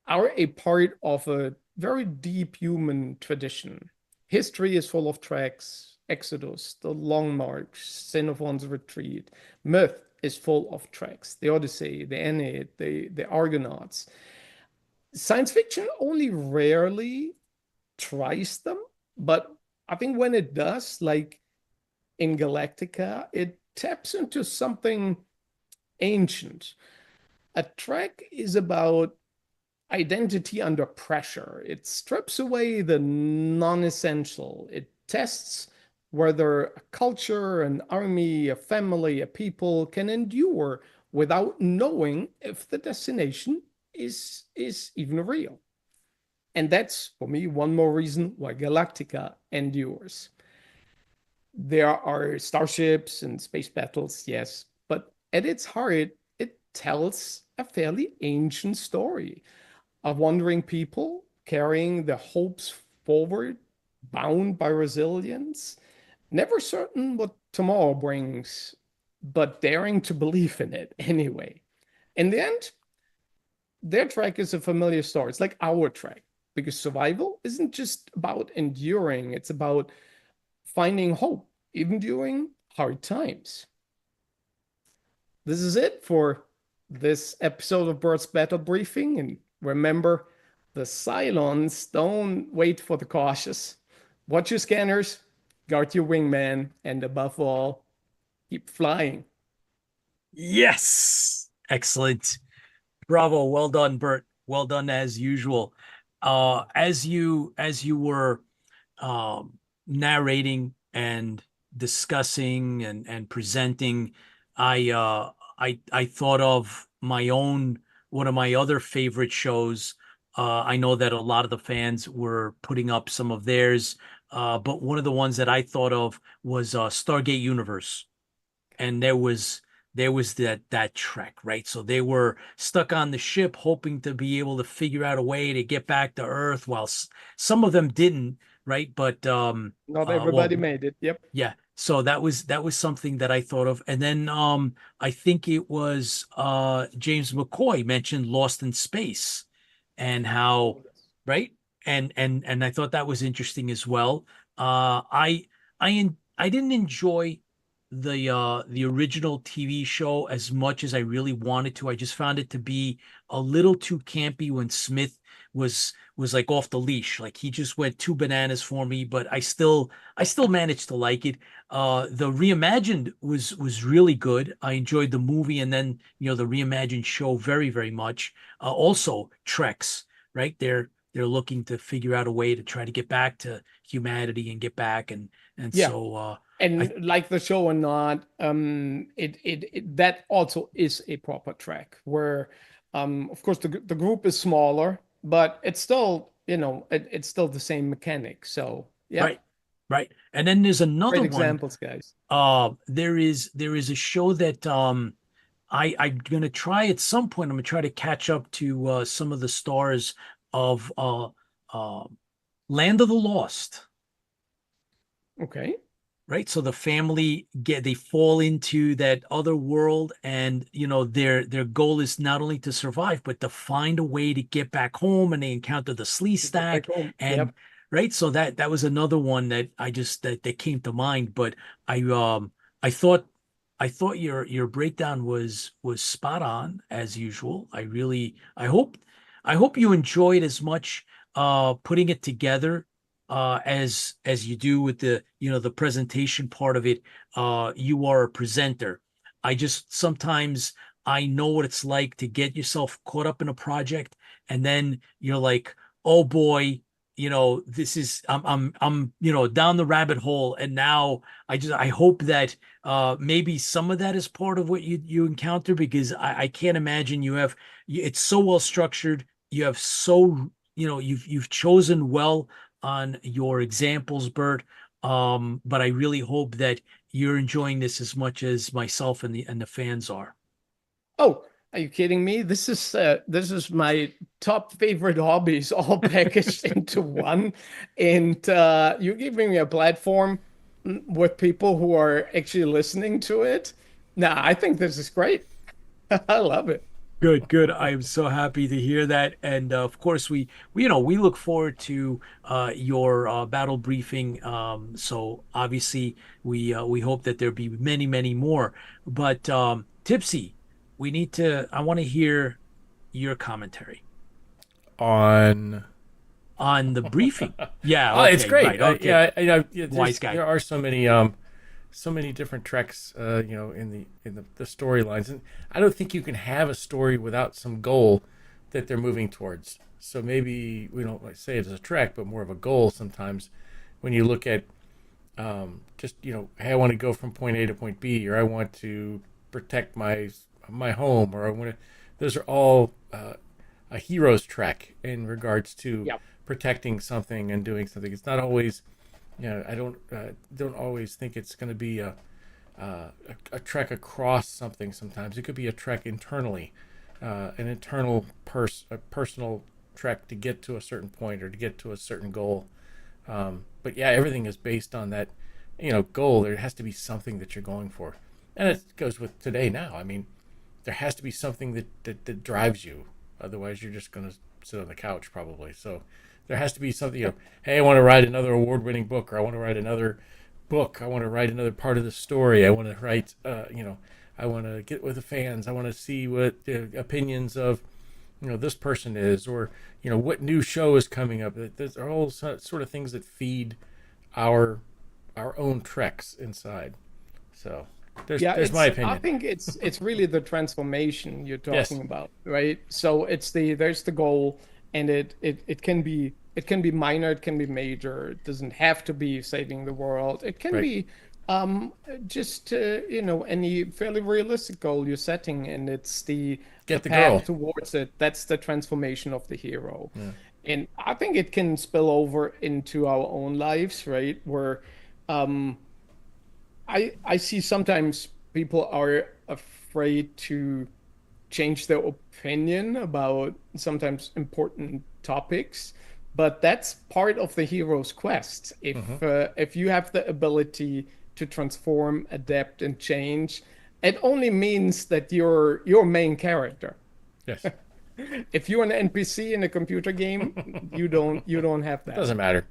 are a part of a very deep human tradition. History is full of tracks. Exodus, the Long March, Xenophon's Retreat. Myth is full of tracks. The Odyssey, the Aeneid, the Argonauts. Science fiction only rarely tries them, but I think when it does, like in Galactica, it taps into something ancient. A track is about identity under pressure. It strips away the non-essential. It tests whether a culture, an army, a family, a people can endure without knowing if the destination is even real. And that's, for me, one more reason why Galactica endures. There are starships and space battles, yes, but at its heart, it tells a fairly ancient story of wandering people carrying their hopes forward, bound by resilience, never certain what tomorrow brings, but daring to believe in it anyway. In the end, their track is a familiar story. It's like our track, because survival isn't just about enduring, it's about finding hope, even during hard times. This is it for this episode of Bert's Battle Briefing. And remember, the Cylons don't wait for the cautious. Watch your scanners, guard your wingman, and above all, keep flying. Yes. Excellent. Bravo. Well done, Bert. Well done as usual. As you were narrating and discussing and presenting, I thought of my own one of my other favorite shows. I know that a lot of the fans were putting up some of theirs, but one of the ones that I thought of was Stargate Universe, and there was that trek, right? So they were stuck on the ship hoping to be able to figure out a way to get back to Earth, while some of them didn't, right? But Not well, everybody made it. Yep. yeah. So that was something that I thought of. And then I think it was James McCoy mentioned Lost in Space, and how, right? And I thought that was interesting as well. I didn't enjoy the original TV show as much as I really wanted to. I just found it to be a little too campy when Smith was like off the leash. Like, he just went too bananas for me, but I still managed to like it. The reimagined was really good. I enjoyed the movie, and then the reimagined show very, very much. Also Treks, right? They're looking to figure out a way to try to get back to humanity and get back, and Yeah. so I And like the show or not, it that also is a proper track where, of course, the group is smaller, but it's still, it's still the same mechanic. So, yeah, right, right. And then there's great another one. examples, guys. There is a show that I'm gonna try at some point. I'm gonna try to catch up to some of the stars of uh Land of the Lost. Okay. Right, so the family they fall into that other world, and their goal is not only to survive but to find a way to get back home, and they encounter the slee To get back stack. home. And Yep. right, so that was another one that I just that came to mind. But I thought your breakdown was spot on as usual. I hope you enjoyed as much putting it together as you do with the presentation part of it. You are a presenter. I just sometimes I know what it's like to get yourself caught up in a project, and then you're like, oh boy, this is I'm down the rabbit hole. And now I hope that maybe some of that is part of what you encounter, because I can't imagine it's so well structured. You have so you've chosen well on your examples, Bert. But I really hope that you're enjoying this as much as myself and the fans are. Oh, are you kidding me? This is my top favorite hobbies all packaged into one. And you're giving me a platform with people who are actually listening to it. Nah, I think this is great. I love it. Good, good. I am so happy to hear that, and of course, we look forward to your battle briefing. So obviously, we hope that there be many, many more. But Tipsy, I want to hear your commentary On on the briefing. Yeah. oh, it's Okay. great. Right. Okay. Yeah, Wise guy. there are so many different treks, in the storylines, and I don't think you can have a story without some goal that they're moving towards. So maybe we don't like say it as a trek, but more of a goal sometimes. When you look at just hey, I want to go from point A to point B, or I want to protect my home, or I want to. Those are all a hero's trek in regards to Yep. protecting something and doing something. It's not always, I don't always think it's going to be a trek across something. Sometimes it could be a trek internally, an internal a personal trek to get to a certain point or to get to a certain goal. But yeah, everything is based on that, goal. There has to be something that you're going for, and it goes with today now. I mean, there has to be something that drives you. Otherwise, you're just going to sit on the couch probably. So there has to be something. Hey, I want to write another award-winning book, or I want to write another book. I want to write another part of the story. I want to write. I want to get with the fans. I want to see what the opinions of this person is, or what new show is coming up. There's all sort of things that feed our own treks inside. So there's my opinion. I think it's really the transformation you're talking Yes. about, right? So there's the goal, and it can be minor, it can be major. It doesn't have to be saving the world. It can Right. be just any fairly realistic goal you're setting, and it's the Get the path girl. towards it. That's the transformation of the hero. And I think it can spill over into our own lives, right? Where I see sometimes people are afraid to change their opinion about sometimes important topics, but that's part of the hero's quest. If you have the ability to transform, adapt, and change, it only means that you're your main character. Yes. If you're an NPC in a computer game, you don't have that. Doesn't matter.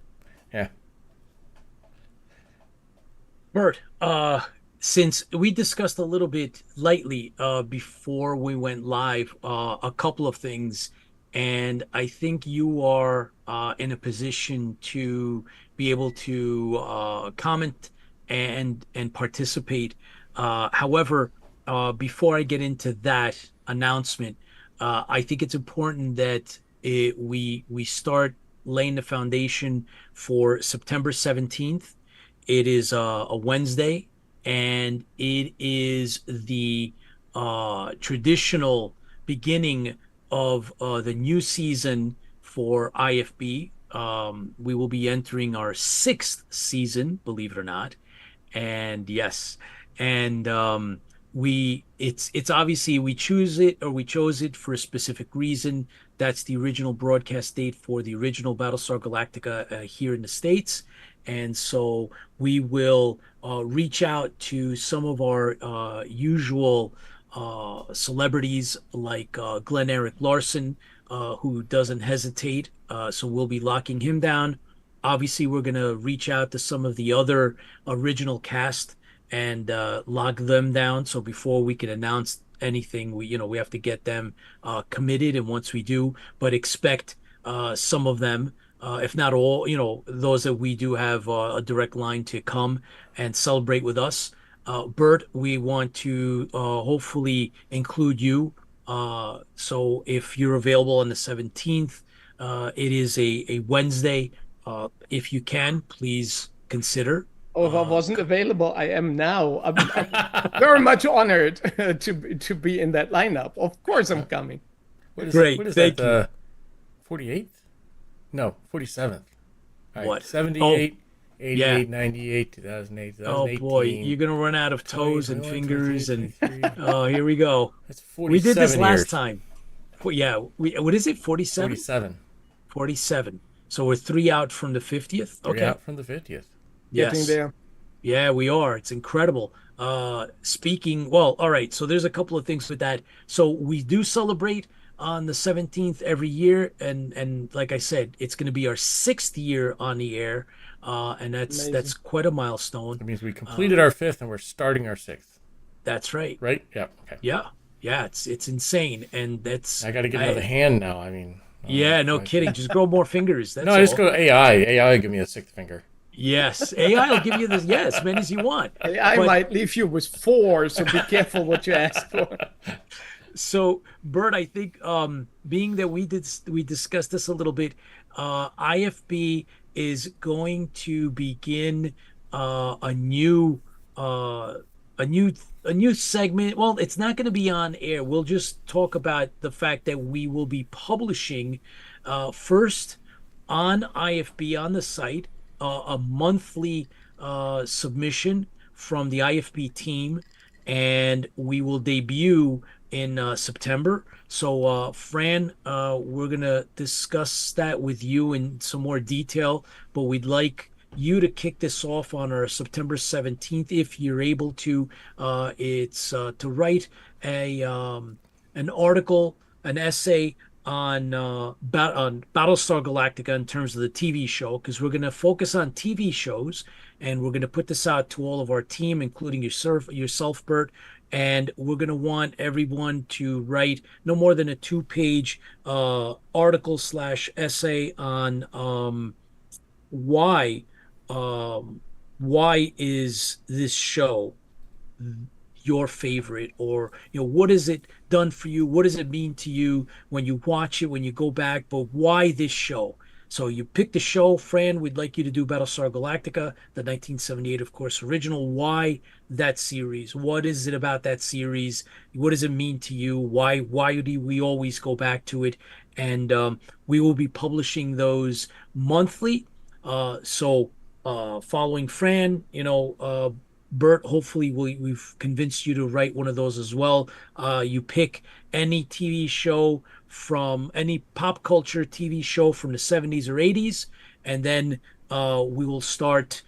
Yeah. Bert, since we discussed a little bit lightly before we went live, a couple of things, and I think you are in a position to be able to comment and participate. However, before I get into that announcement, I think it's important that we start laying the foundation for September 17th. It is a Wednesday, and it is the traditional beginning of the new season for IFB. We will be entering our 6th season, believe it or not. And yes, and it's obviously we chose it for a specific reason. That's the original broadcast date for the original Battlestar Galactica here in the States. And so we will reach out to some of our usual celebrities like Glenn Eric Larson, who doesn't hesitate. So we'll be locking him down. Obviously, we're going to reach out to some of the other original cast and lock them down. So before we can announce anything, we have to get them committed. And once we do, but expect some of them, if not all, those that we do have a direct line to come and celebrate with us. Bert, we want to hopefully include you. So if you're available on the 17th, it is a Wednesday. If you can, please consider. Oh, if I wasn't available, I am now. I'm very much honored to be in that lineup. Of course, I'm coming. Great, What is thank that? 48th? No, 47th. All right, What? 78, Oh, 88, yeah. 98, 2008, Oh 2018. boy, you're gonna run out of toes and 21, fingers 22, and 23. oh, here we go. That's We 47 did this last years. time. Yeah, what is it? 47? 47. 47. So we're 3 out from the 50th. Three Okay. out from the 50th. Getting Yes. there. Yeah, we are. It's incredible. Well, all right. So there's a couple of things with that. So we do celebrate on the 17th every year, and like I said, it's going to be our 6th year on the air, and that's Amazing. quite a milestone. That means we completed our 5th and we're starting our 6th, That's right. right? Yeah. Okay. Yeah, yeah. It's insane, and that's I got to get another hand now. I mean. Yeah, no kidding. Just grow more fingers. That's No, I just all. go AI. AI will give me a 6th finger. Yes, AI will give you this. Yeah, as many as you want. I But- might leave you with 4, so be careful what you ask for. So, Bert, I think being that we discussed this a little bit, IFB is going to begin a new segment. Well, it's not going to be on air. We'll just talk about the fact that we will be publishing first on IFB on the site, a monthly submission from the IFB team, and we will debut in September. So, Fran, we're gonna discuss that with you in some more detail, but we'd like you to kick this off on our September 17th if you're able to. It's to write an article, an essay on Battlestar Galactica in terms of the TV show, because we're going to focus on TV shows, and we're going to put this out to all of our team, including yourself, Bert. And we're going to want everyone to write no more than a 2-page article slash essay on why why is this show your favorite, or what has it done for you, what does it mean to you when you watch it, when you go back, but why this show? So you pick the show. Fran, we'd like you to do Battlestar Galactica, the 1978, of course, original. Why that series? What is it about that series? What does it mean to you? Why do we always go back to it? And we will be publishing those monthly. So following Fran, Bert, hopefully we've convinced you to write one of those as well. You pick any TV show from any pop culture TV show from the 70s or 80s, and then we will start,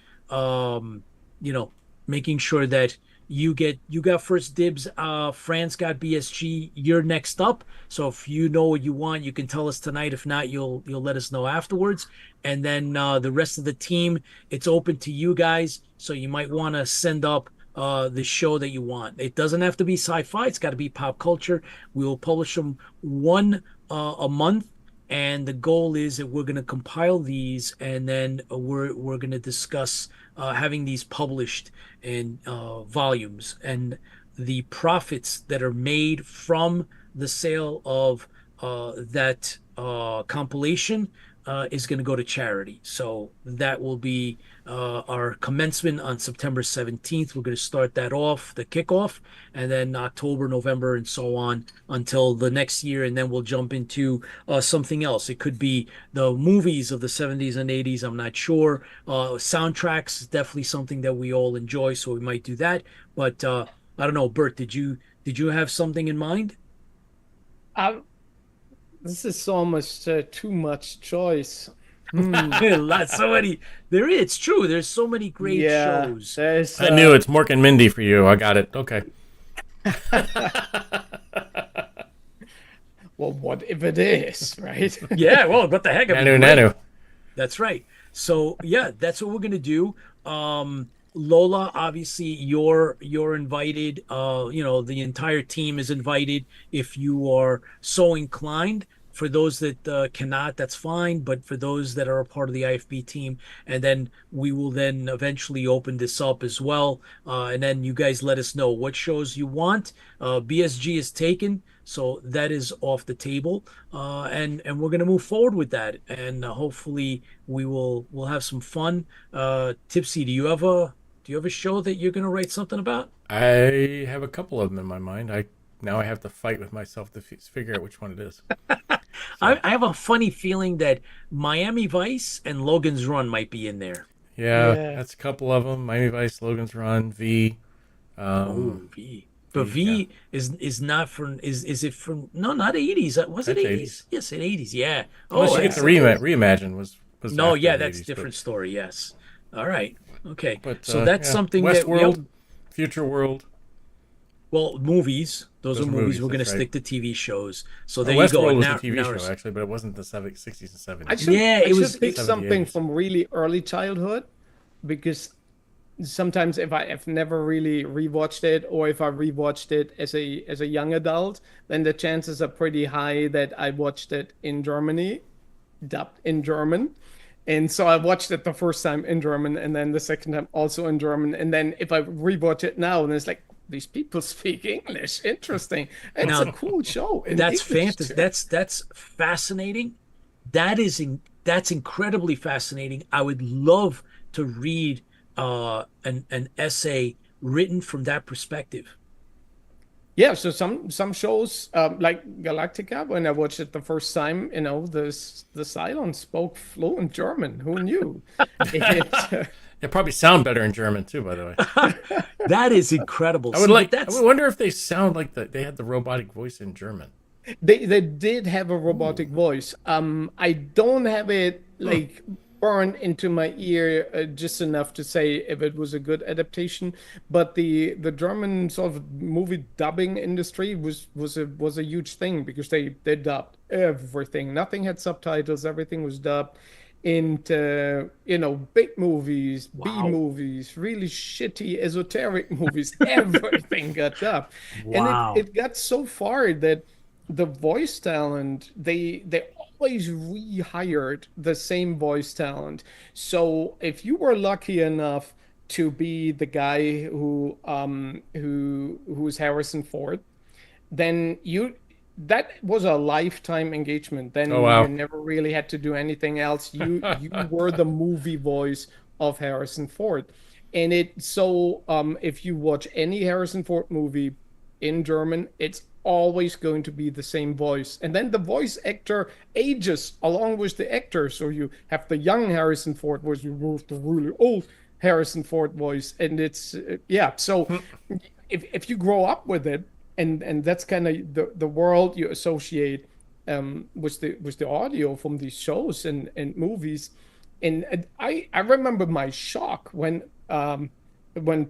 making sure that you got first dibs. Fran's got BSG. You're next up. So if you know what you want, you can tell us tonight. If not, you'll let us know afterwards. And then the rest of the team, it's open to you guys. So you might want to send up the show that you want. It doesn't have to be sci-fi. It's got to be pop culture. We will publish them one a month. And the goal is that we're going to compile these, and then we're going to discuss having these published in volumes, and the profits that are made from the sale of that compilation is going to go to charity. So that will be our commencement on September 17th. We're going to start that off, the kickoff, and then October, November, and so on until the next year. And then we'll jump into something else. It could be the movies of the 70s and 80s. I'm not sure. Soundtracks is definitely something that we all enjoy, so we might do that. But I don't know, Bert, did you have something in mind? This is almost too much choice. It's true. There's so many great shows. I knew it's Mork and Mindy for you. I got it. Okay. Well, what if it is, right? Yeah, well, what the heck? Nanu. That's right. So yeah, that's what we're gonna do. Lola, obviously you're invited. The entire team is invited if you are so inclined. For those that cannot, that's fine. But for those that are a part of the IFB team, and then we will then eventually open this up as well. And then you guys let us know what shows you want. BSG is taken, so that is off the table. And we're gonna move forward with that, and hopefully we'll have some fun. Tipsy, do you have a show that you're gonna write something about? I have a couple of them in my mind. Now I have to fight with myself to figure out which one it is. So. I have a funny feeling that Miami Vice and Logan's Run might be in there. Yeah, that's a couple of them. Miami Vice, Logan's Run, V. V. But V is not from is it from not 80s? Was it 80s? Yes, in 80s. Yeah. Unless you get the reimagine was no, yeah, that's a different story. Yes. All right. Okay. But, so that's something Westworld, Future World. Well, movies. Those are movies. We're going to stick to TV shows. So there you go. Westworld was a TV show, actually, but it wasn't the 60s and 70s. I should pick something from really early childhood, because sometimes if I've never really rewatched it, or if I rewatched it as a young adult, then the chances are pretty high that I watched it in Germany, dubbed in German. And so I watched it the first time in German, and then the second time also in German. And then if I rewatch it now, and it's like, these people speak English. Interesting. It's a cool show. That's fantastic. That's fascinating. That's incredibly fascinating. I would love to read an essay written from that perspective. Yeah, so some shows like Galactica, when I watched it the first time, the Cylons spoke fluent German. Who knew? It, They probably sound better in German too, by the way. That is incredible. I would See, but like. I that's would wonder if they sound like they had the robotic voice in German. they did have a robotic Ooh. voice. I don't have it Hmm. like burned into my ear just enough to say if it was a good adaptation. But the German sort of movie dubbing industry was a huge thing because they dubbed everything. Nothing had subtitles. Everything was dubbed into big movies, B wow, movies, really shitty esoteric movies. Everything got dubbed, and it wow, it got so far that the voice talent they always rehired the same voice talent. So if you were lucky enough to be the guy who's Harrison Ford, then that was a lifetime engagement. Oh Then you wow. never really had to do anything else. You were the movie voice of Harrison Ford. And if you watch any Harrison Ford movie in German, it's always going to be the same voice. And then the voice actor ages along with the actor. So you have the young Harrison Ford voice, you move the really old Harrison Ford voice. And it's yeah. So if you grow up with it, and that's kind of the world you associate with the audio from these shows and movies. And I remember my shock when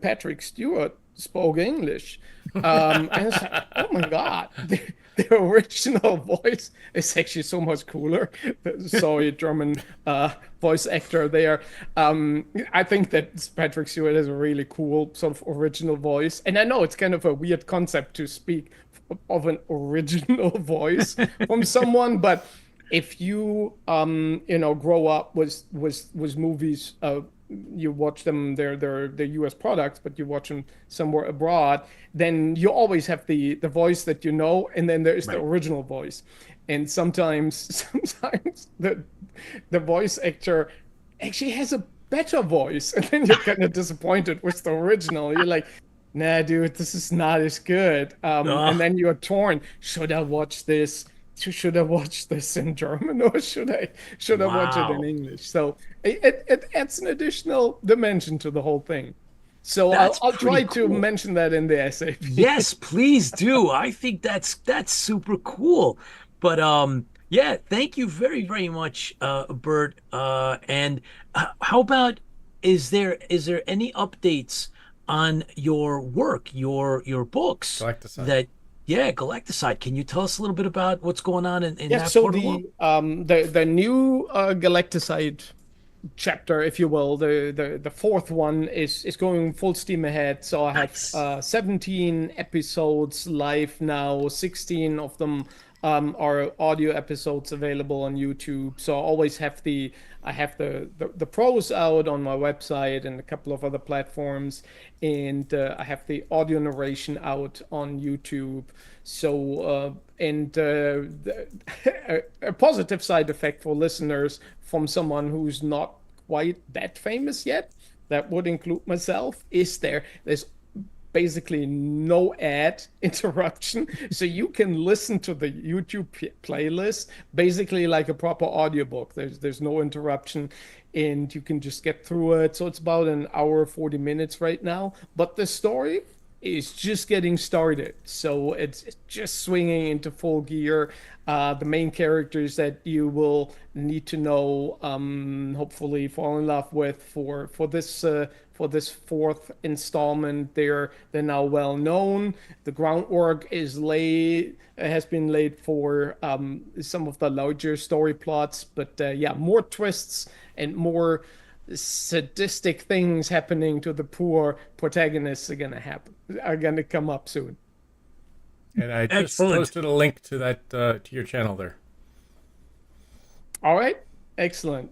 Patrick Stewart spoke English. And it's like, oh my God, the original voice is actually so much cooler. Sorry, German voice actor there. I think that Patrick Stewart has a really cool sort of original voice. And I know it's kind of a weird concept to speak of an original voice from someone, but if you grow up with movies, you watch them, they're US products, but you watch them somewhere abroad, then you always have the voice that you know, and then there's the right. original voice. And sometimes the voice actor actually has a better voice, and then you're kind of disappointed with the original. You're like, nah, dude, this is not as good. And Uh, then you're torn. Should I watch this? Should I watch this in German, or should I watch it in wow, English? So it adds an additional dimension to the whole thing. So I'll that's I'll pretty try to cool. mention that in the SAP. Yes, please do. I think that's super cool. But yeah, thank you very, very much, Bert. And how about is there any updates on your work, your books Galacticide. that yeah, Galacticide. Can you tell us a little bit about what's going on in Yeah, that so part of the world? the new Galacticide chapter, if you will, the fourth one is going full steam ahead. So I have Nice. 17 episodes live now. 16 of them are audio episodes available on YouTube. So I have the pros out on my website and a couple of other platforms, and I have the audio narration out on YouTube. So a positive side effect for listeners from someone who's not quite that famous yet, that would include myself, is there's basically no ad interruption. So you can listen to the YouTube playlist basically like a proper audiobook. There's no interruption, and you can just get through it. So it's about an hour, 40 minutes right now. But the story is just getting started. So it's just swinging into full gear. The main characters that you will need to know, hopefully fall in love with for this fourth installment. They're now well known. The groundwork has been laid for some of the larger story plots, but yeah, more twists and more sadistic things happening to the poor protagonists are gonna come up soon. And I just Excellent. posted a link to that to your channel there. All right, excellent.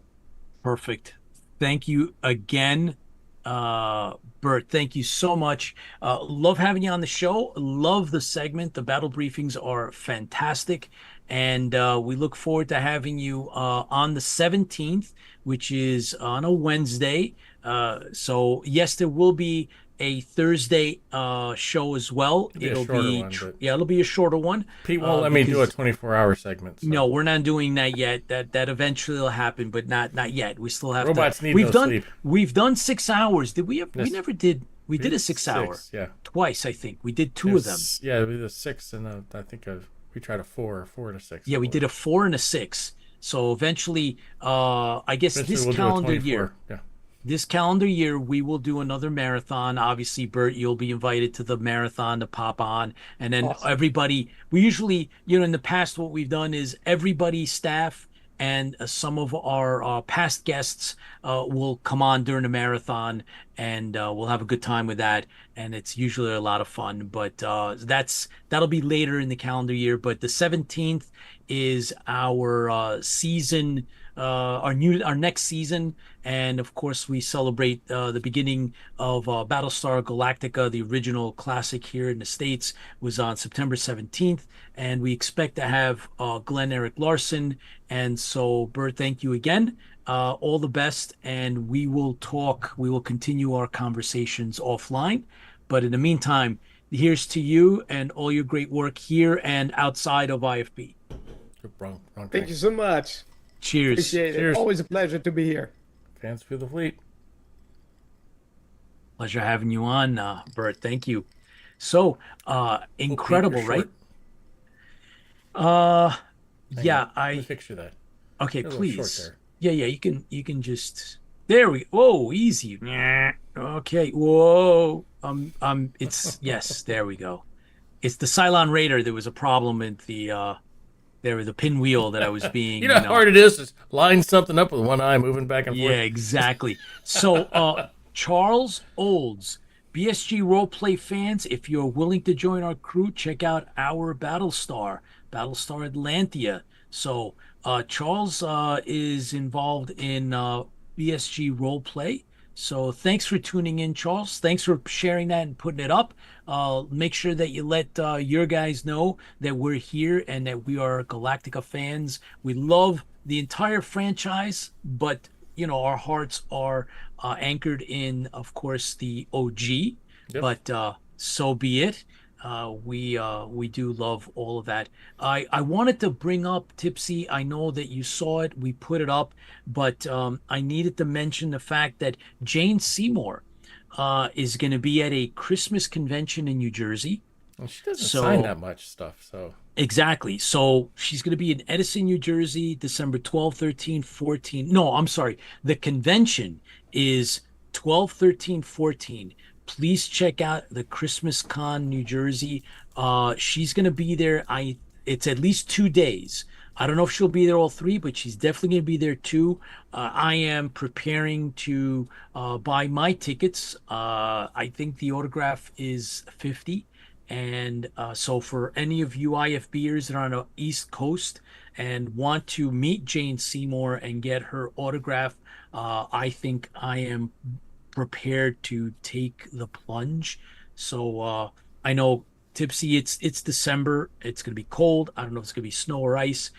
Perfect. Thank you again, Bert. Thank you so much. Love having you on the show. Love the segment. The battle briefings are fantastic. And we look forward to having you on the 17th, which is on a Wednesday. So yes, there will be a Thursday show as well. It'll be a shorter one, but Yeah, it'll be a shorter one. Pete won't let me do a 24-hour segment. So. No, we're not doing that yet. That eventually will happen, but not yet. We still have Robots to. need no sleep. We've done 6 hours. Did we? We Yes. never did. We did a 6 hour. Yeah. Twice, I think. We did two of them. Yeah, we did a 6, and I think we tried a 4 and a 6. Yeah, we did a 4 and a 6. So eventually, I guess Eventually this we'll calendar year. Yeah. This calendar year, we will do another marathon. Obviously, Bert, you'll be invited to the marathon to pop on. And then everybody, we usually, in the past, what we've done is everybody, staff, and some of our past guests will come on during the marathon, and we'll have a good time with that. And it's usually a lot of fun. But that'll be later in the calendar year. But the 17th is our season. Our next season, and of course we celebrate the beginning of Battlestar Galactica. The original classic here in the States was on September 17th, and we expect to have Glenn Eric Larson. And so, Bert, thank you again. All the best, and we will continue our conversations offline. But in the meantime, here's to you and all your great work here and outside of IFB. Wrong Thank you so much. Cheers. Appreciate it. Cheers. Always a pleasure to be here. Fans for the fleet. Pleasure having you on, Bert. Thank you. So, incredible, right? Yeah, Let me fix you that. Okay, You're a little short please. there. Yeah, you can just. There we. Whoa, easy. Okay. Whoa. It's yes. There we go. It's the Cylon Raider. There was a problem with the pinwheel that I was being. You know how hard it is to line something up with one eye moving back and forth? Yeah, exactly. So, Charles Olds, BSG Roleplay fans, if you're willing to join our crew, check out our Battlestar Atlantia. So, Charles is involved in BSG Roleplay. So thanks for tuning in, Charles. Thanks for sharing that and putting it up. Make sure that you let your guys know that we're here and that we are Galactica fans. We love the entire franchise, but our hearts are anchored in, of course, the OG. Yep. But so be it. We do love all of that. I wanted to bring up Tipsy. I know that you saw it. We put it up, but I needed to mention the fact that Jane Seymour is going to be at a Christmas convention in New Jersey. Well, she doesn't sign that much stuff, so. Exactly. So she's going to be in Edison, New Jersey, December 12, 13, 14. No, I'm sorry. The convention is 12, 13, 14. Please check out the Christmas Con New Jersey. She's going to be there. It's at least 2 days. I don't know if she'll be there all 3, but she's definitely going to be there too. I am preparing to buy my tickets. I think the autograph is $50. And so for any of you IFBers that are on the East Coast and want to meet Jane Seymour and get her autograph, I think I am prepared to take the plunge. So I know, Tipsy, it's December. It's going to be cold. I don't know if it's going to be snow or ice.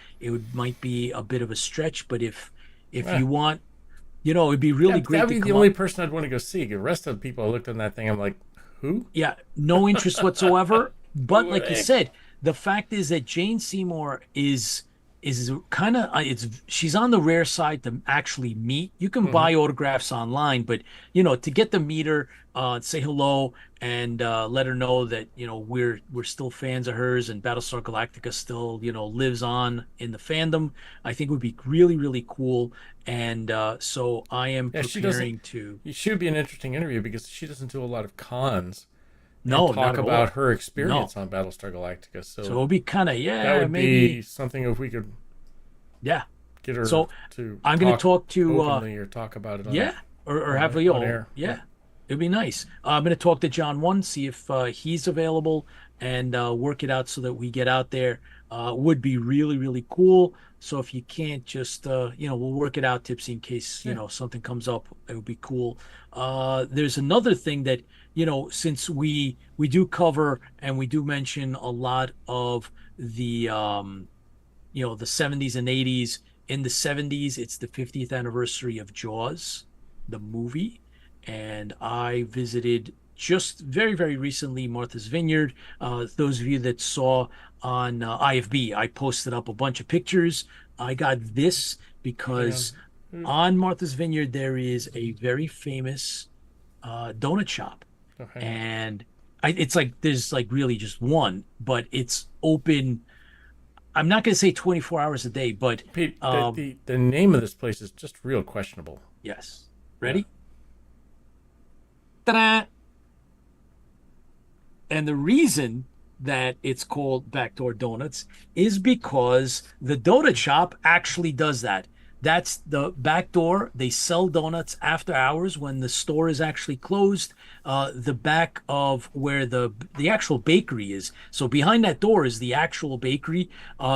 Might be a bit of a stretch, but if you want, it'd be really great. That'd be the only person I'd want to go see. The rest of the people I looked on that thing, I'm like, who? Yeah, no interest whatsoever. But like you said, the fact is that Jane Seymour is kind of she's on the rare side to actually meet. You can buy autographs online, but to get to meet her, say hello and let her know that we're still fans of hers and Battlestar Galactica still lives on in the fandom, I think would be really, really cool. And so I am preparing to. It should be an interesting interview because she doesn't do a lot of cons. No, talk about her experience on Battlestar Galactica. So it'll be kind of that would maybe be something if we could get her to. I'm going to talk to openly or talk about it. Or have a on air. Yeah, it'd be nice. I'm going to talk to John One, see if he's available, and work it out so that we get out there. Would be really, really cool. So if you can't, just we'll work it out, Tipsy, in case something comes up. It would be cool. There's another thing that since we do cover and we do mention a lot of the the 70s and 80s. In the 70s, it's the 50th anniversary of Jaws, the movie. and I visited just very, very recently Martha's Vineyard. Those of you that saw on IFB, I posted up a bunch of pictures. I got this Yeah. because on Martha's Vineyard there is a very famous donut shop, Okay. and it's like there's like really just one, but it's open. I'm not going to say 24 hours a day, but Pete, the name of this place is just real questionable. yes. Yeah. Ready? Ta-da! And the reason that it's called Backdoor Donuts is because the donut shop actually does that. That's the back door. They sell donuts after hours when the store is actually closed. The back of where the actual bakery is. So behind that door is the actual bakery.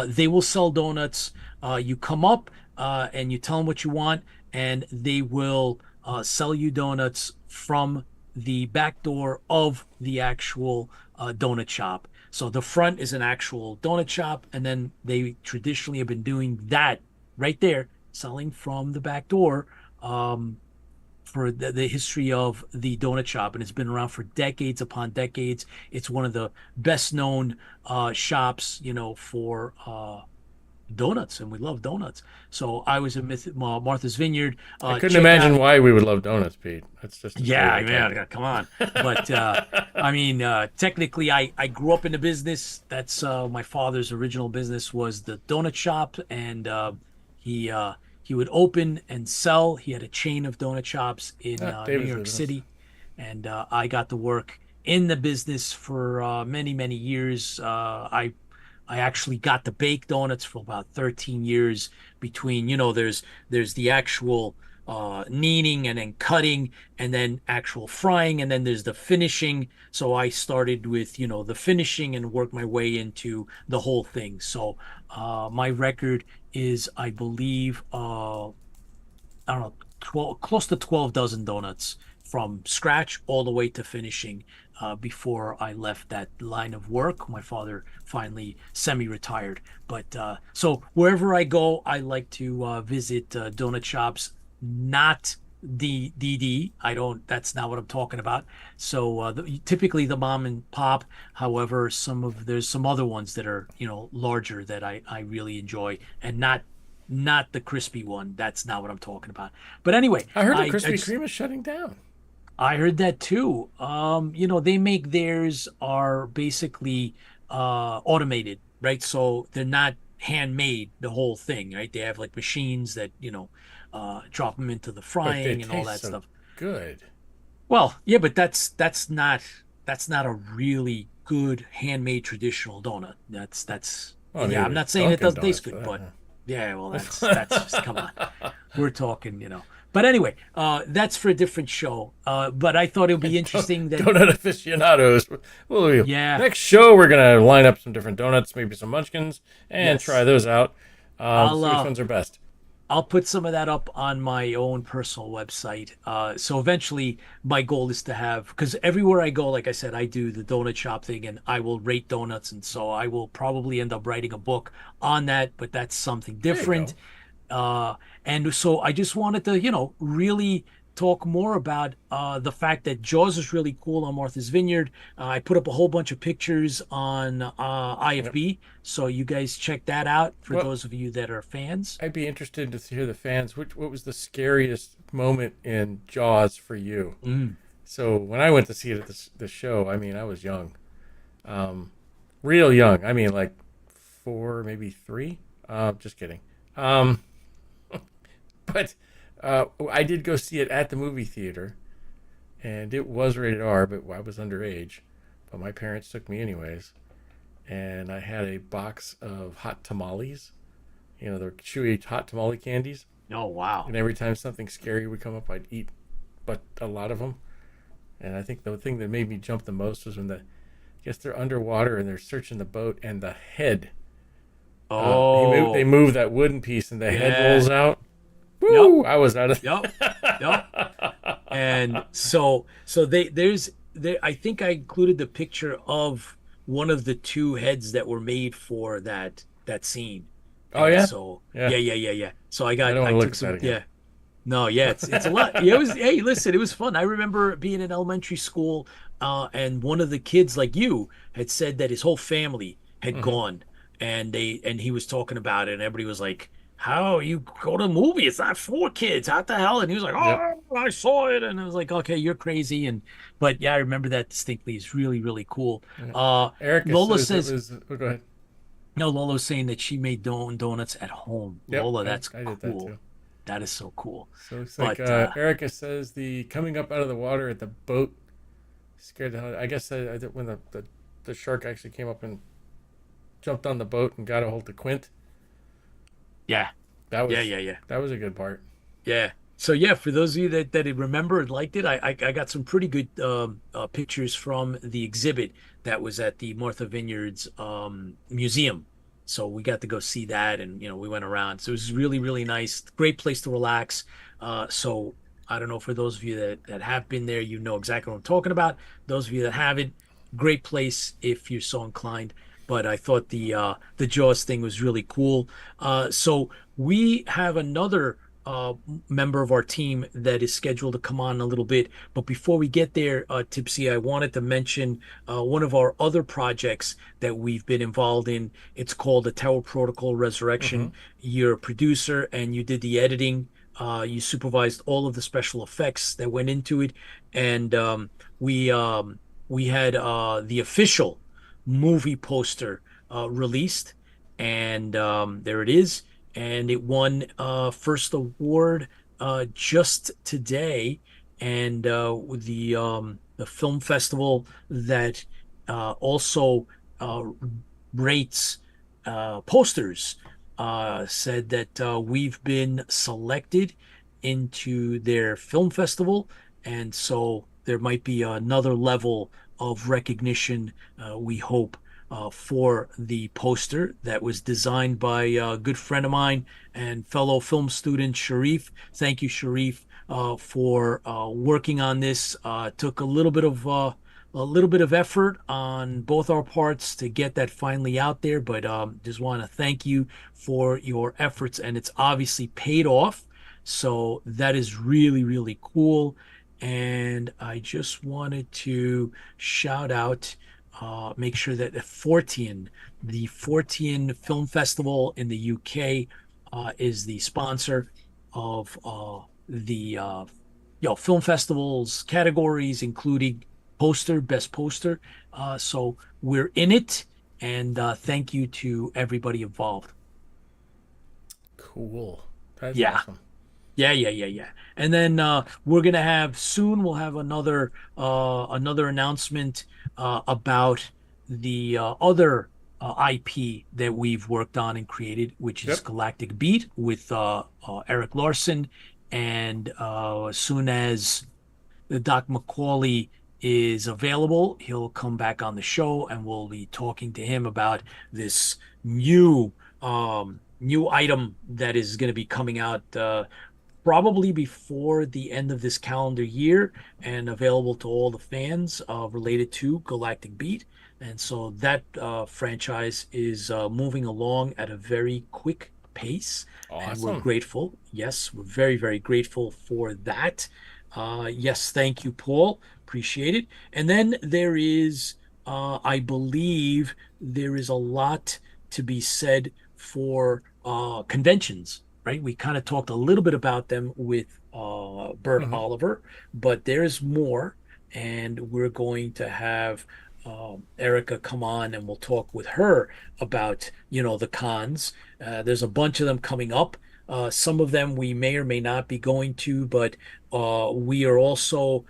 They will sell donuts. You come up and you tell them what you want, and they will sell you donuts from the back door of the actual donut shop. So the front is an actual donut shop, and then they traditionally have been doing that right there, selling from the back door for the history of the donut shop, and it's been around for decades upon decades. It's one of the best known shops, for donuts, and we love donuts. So I was at Martha's Vineyard. I couldn't Checked imagine out. why we would love donuts, Pete. That's just a Yeah, stereotype. man, come on. But I mean, technically, I grew up in the business. That's my father's original business was the donut shop, and he he would open and sell. He had a chain of donut shops in New David's York business. City, and I got to work in the business for many, many years. I actually got to bake donuts for about 13 years between, there's the actual kneading and then cutting and then actual frying, and then there's the finishing. So I started with, the finishing and worked my way into the whole thing. So my record is, I believe, I don't know, 12, close to 12 dozen donuts from scratch all the way to finishing before I left that line of work. My father finally semi-retired. But so wherever I go, I like to visit donut shops, not the DD. I don't, that's not what I'm talking about. So typically the mom and pop, however, there's some other ones that are, larger that I really enjoy, and not the crispy one. That's not what I'm talking about. But anyway, I heard the I Krispy just, Kreme is shutting down. I heard that too. They make theirs are basically automated, right? So they're not handmade, the whole thing, right? They have like machines that, drop them into the But they frying and all taste that so stuff. good. Well, yeah, but that's not a really good handmade traditional donut. That's Well, yeah, neither I'm is not saying it Dunkin' doesn't taste Donuts for good, that. but yeah, well, that's just come on. We're talking. But anyway, that's for a different show. But I thought it would be interesting that, Donut aficionados. yeah, Next show, we're gonna line up some different donuts, maybe some Munchkins, and try yes, those out. I'll See which uh, ones are best. I'll put some of that up on my own personal website. So eventually, my goal is to have, because everywhere I go, like I said, I do the donut shop thing, and I will rate donuts, and so I will probably end up writing a book on that. But that's something There you different. go. And so I just wanted to, really talk more about the fact that Jaws is really cool on Martha's Vineyard. I put up a whole bunch of pictures on Yep. IFB, so you guys check that out for Well, those of you that are fans. I'd be interested to hear the fans. What was the scariest moment in Jaws for you? Mm. So when I went to see it at the show, I mean, I was young, um, real young. I mean, like 4, maybe 3. Just kidding. Um, but I did go see it at the movie theater, and it was rated R, but I was underage. But my parents took me anyways, and I had a box of hot tamales. The chewy hot tamale candies. Oh, wow. And every time something scary would come up, I'd eat, but a lot of them. And I think the thing that made me jump the most was when I guess they're underwater and they're searching the boat, and the head. They Oh, move that wooden piece, and the head yeah. rolls out. Yep. Woo! I was out of. Yep. Yep. And so I think I included the picture of one of the two heads that were made for that scene. Oh And yeah, so yeah. yeah. So I don't I want to look took at that some, again. yeah. No, yeah, it's a lot. Yeah, it was. Hey, listen, it was fun. I remember being in elementary school, and one of the kids, like you, had said that his whole family had Hmm. gone, and he was talking about it, and everybody was like, "How you go to a movie? It's not for kids. How the hell?" And he was like, Yep. "Oh, I saw it," and I was like, "Okay, you're crazy." And but yeah, I remember that distinctly. It's really, really cool. Yeah. Uh, Erica Lola says it says, was. Oh, go ahead. no, Lola's saying that she made donuts at home. Yep, Lola, I, that's I did that cool. too. That is so cool. So it's like But Erica says the coming up out of the water at the boat scared the hell. I guess when the shark actually came up and jumped on the boat and got a hold of Quint. yeah. That Yeah, was yeah, yeah, that was a good part. yeah. So yeah, for those of you that remember and liked it, I got some pretty good pictures from the exhibit that was at the Martha Vineyards museum. So we got to go see that, and we went around. So it was really really nice, great place to relax. So I don't know, for those of you that have been there, you know exactly what I'm talking about. Those of you that haven't, great place if you're so inclined. But I thought the Jaws thing was really cool. So we have another member of our team that is scheduled to come on in a little bit. But before we get there, Tipsy, I wanted to mention one of our other projects that we've been involved in. It's called the Tower Protocol Mm-hmm. Resurrection. You're a producer and you did the editing. You supervised all of the special effects that went into it, and we had the official movie poster released, and there it is, and it won first award just today, and with the film festival that also rates posters said that we've been selected into their film festival, and so there might be another level of recognition, we hope, for the poster that was designed by a good friend of mine and fellow film student Sharif. Thank you, Sharif, for working on this. Took a little bit of effort on both our parts to get that finally out there, but just want to thank you for your efforts, and it's obviously paid off. So that is really, really cool. And I just wanted to shout out, make sure that the Fortean Film Festival in the UK, is the sponsor of the film festivals categories, including best poster. So we're in it, and thank you to everybody involved. Cool. That's Yeah. awesome. Yeah, yeah, yeah, yeah. And then we'll have another announcement about the other IP that we've worked on and created, which is Yep. Galactic Beat with Eric Larson. And as soon as the Doc McCauley is available, he'll come back on the show, and we'll be talking to him about this new item that is going to be coming out probably before the end of this calendar year, and available to all the fans related to Galactic Beat. And so that franchise is moving along at a very quick pace, and we're Awesome. grateful. Yes, we're very, very grateful for that. Yes, thank you, Paul. Appreciate it. And then there is, I believe, there is a lot to be said for conventions, right? We kind of talked a little bit about them with Bert Hmm. Oliver, but there's more, and we're going to have Erica come on, and we'll talk with her about the cons. There's a bunch of them coming up. Some of them we may or may not be going to, but we are also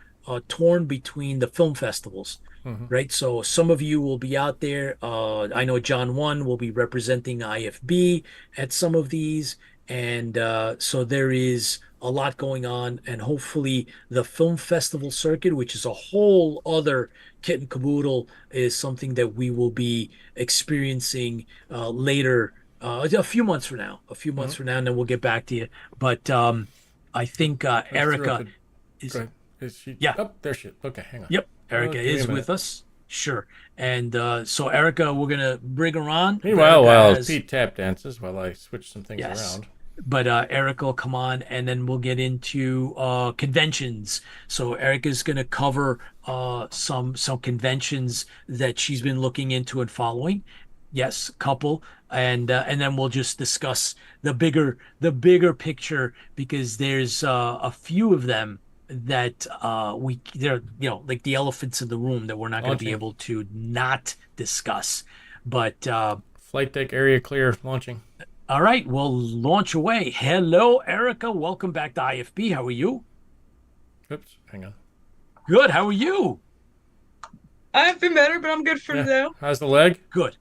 torn between the film festivals, Hmm. right? So some of you will be out there. I know John One will be representing IFB at some of these, and so there is a lot going on. And hopefully, the film festival circuit, which is a whole other kit and caboodle, is something that we will be experiencing later. A few months from now, Hmm. and then we'll get back to you. But I think Let's throw up Erica a. Go is, ahead. Is she? yeah, Oh, there she is. Okay, hang on. yep, Oh, Erica give me a is minute. with us. Sure. And so, Erica, we're going to bring her on. If Meanwhile, Erica while has, Pete tap dances, while I switch some things yes, around. but Erica will come on, and then we'll get into conventions. So Erica's going to cover some conventions that she's been looking into and following. Yes, couple, and then we'll just discuss the bigger picture, because there's a few of them that they're, like the elephants in the room that we're not going to be Launching. able to not discuss. But Flight deck area clear. Launching. all right, we'll launch away. Hello, Erica. Welcome back to IFB. How are you? Oops. Hang on. Good. How are you? I've been better, but I'm good for now. How's the leg? Good.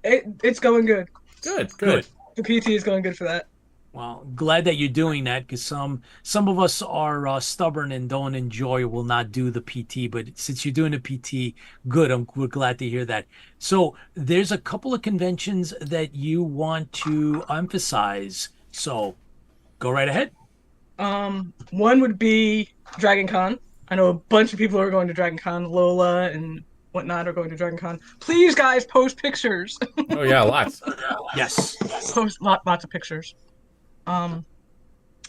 It's going good. Good. Good. The PT is going good for that. Well, glad that you're doing that, because some of us are stubborn and don't enjoy, will not do the PT. But since you're doing the PT, good. We're glad to hear that. So there's a couple of conventions that you want to emphasize. So go right ahead. One would be Dragon Con. I know a bunch of people are going to Dragon Con. Lola and whatnot are going to Dragon Con. Please, guys, post pictures. Oh yeah, lots. Yes. Post lots of pictures.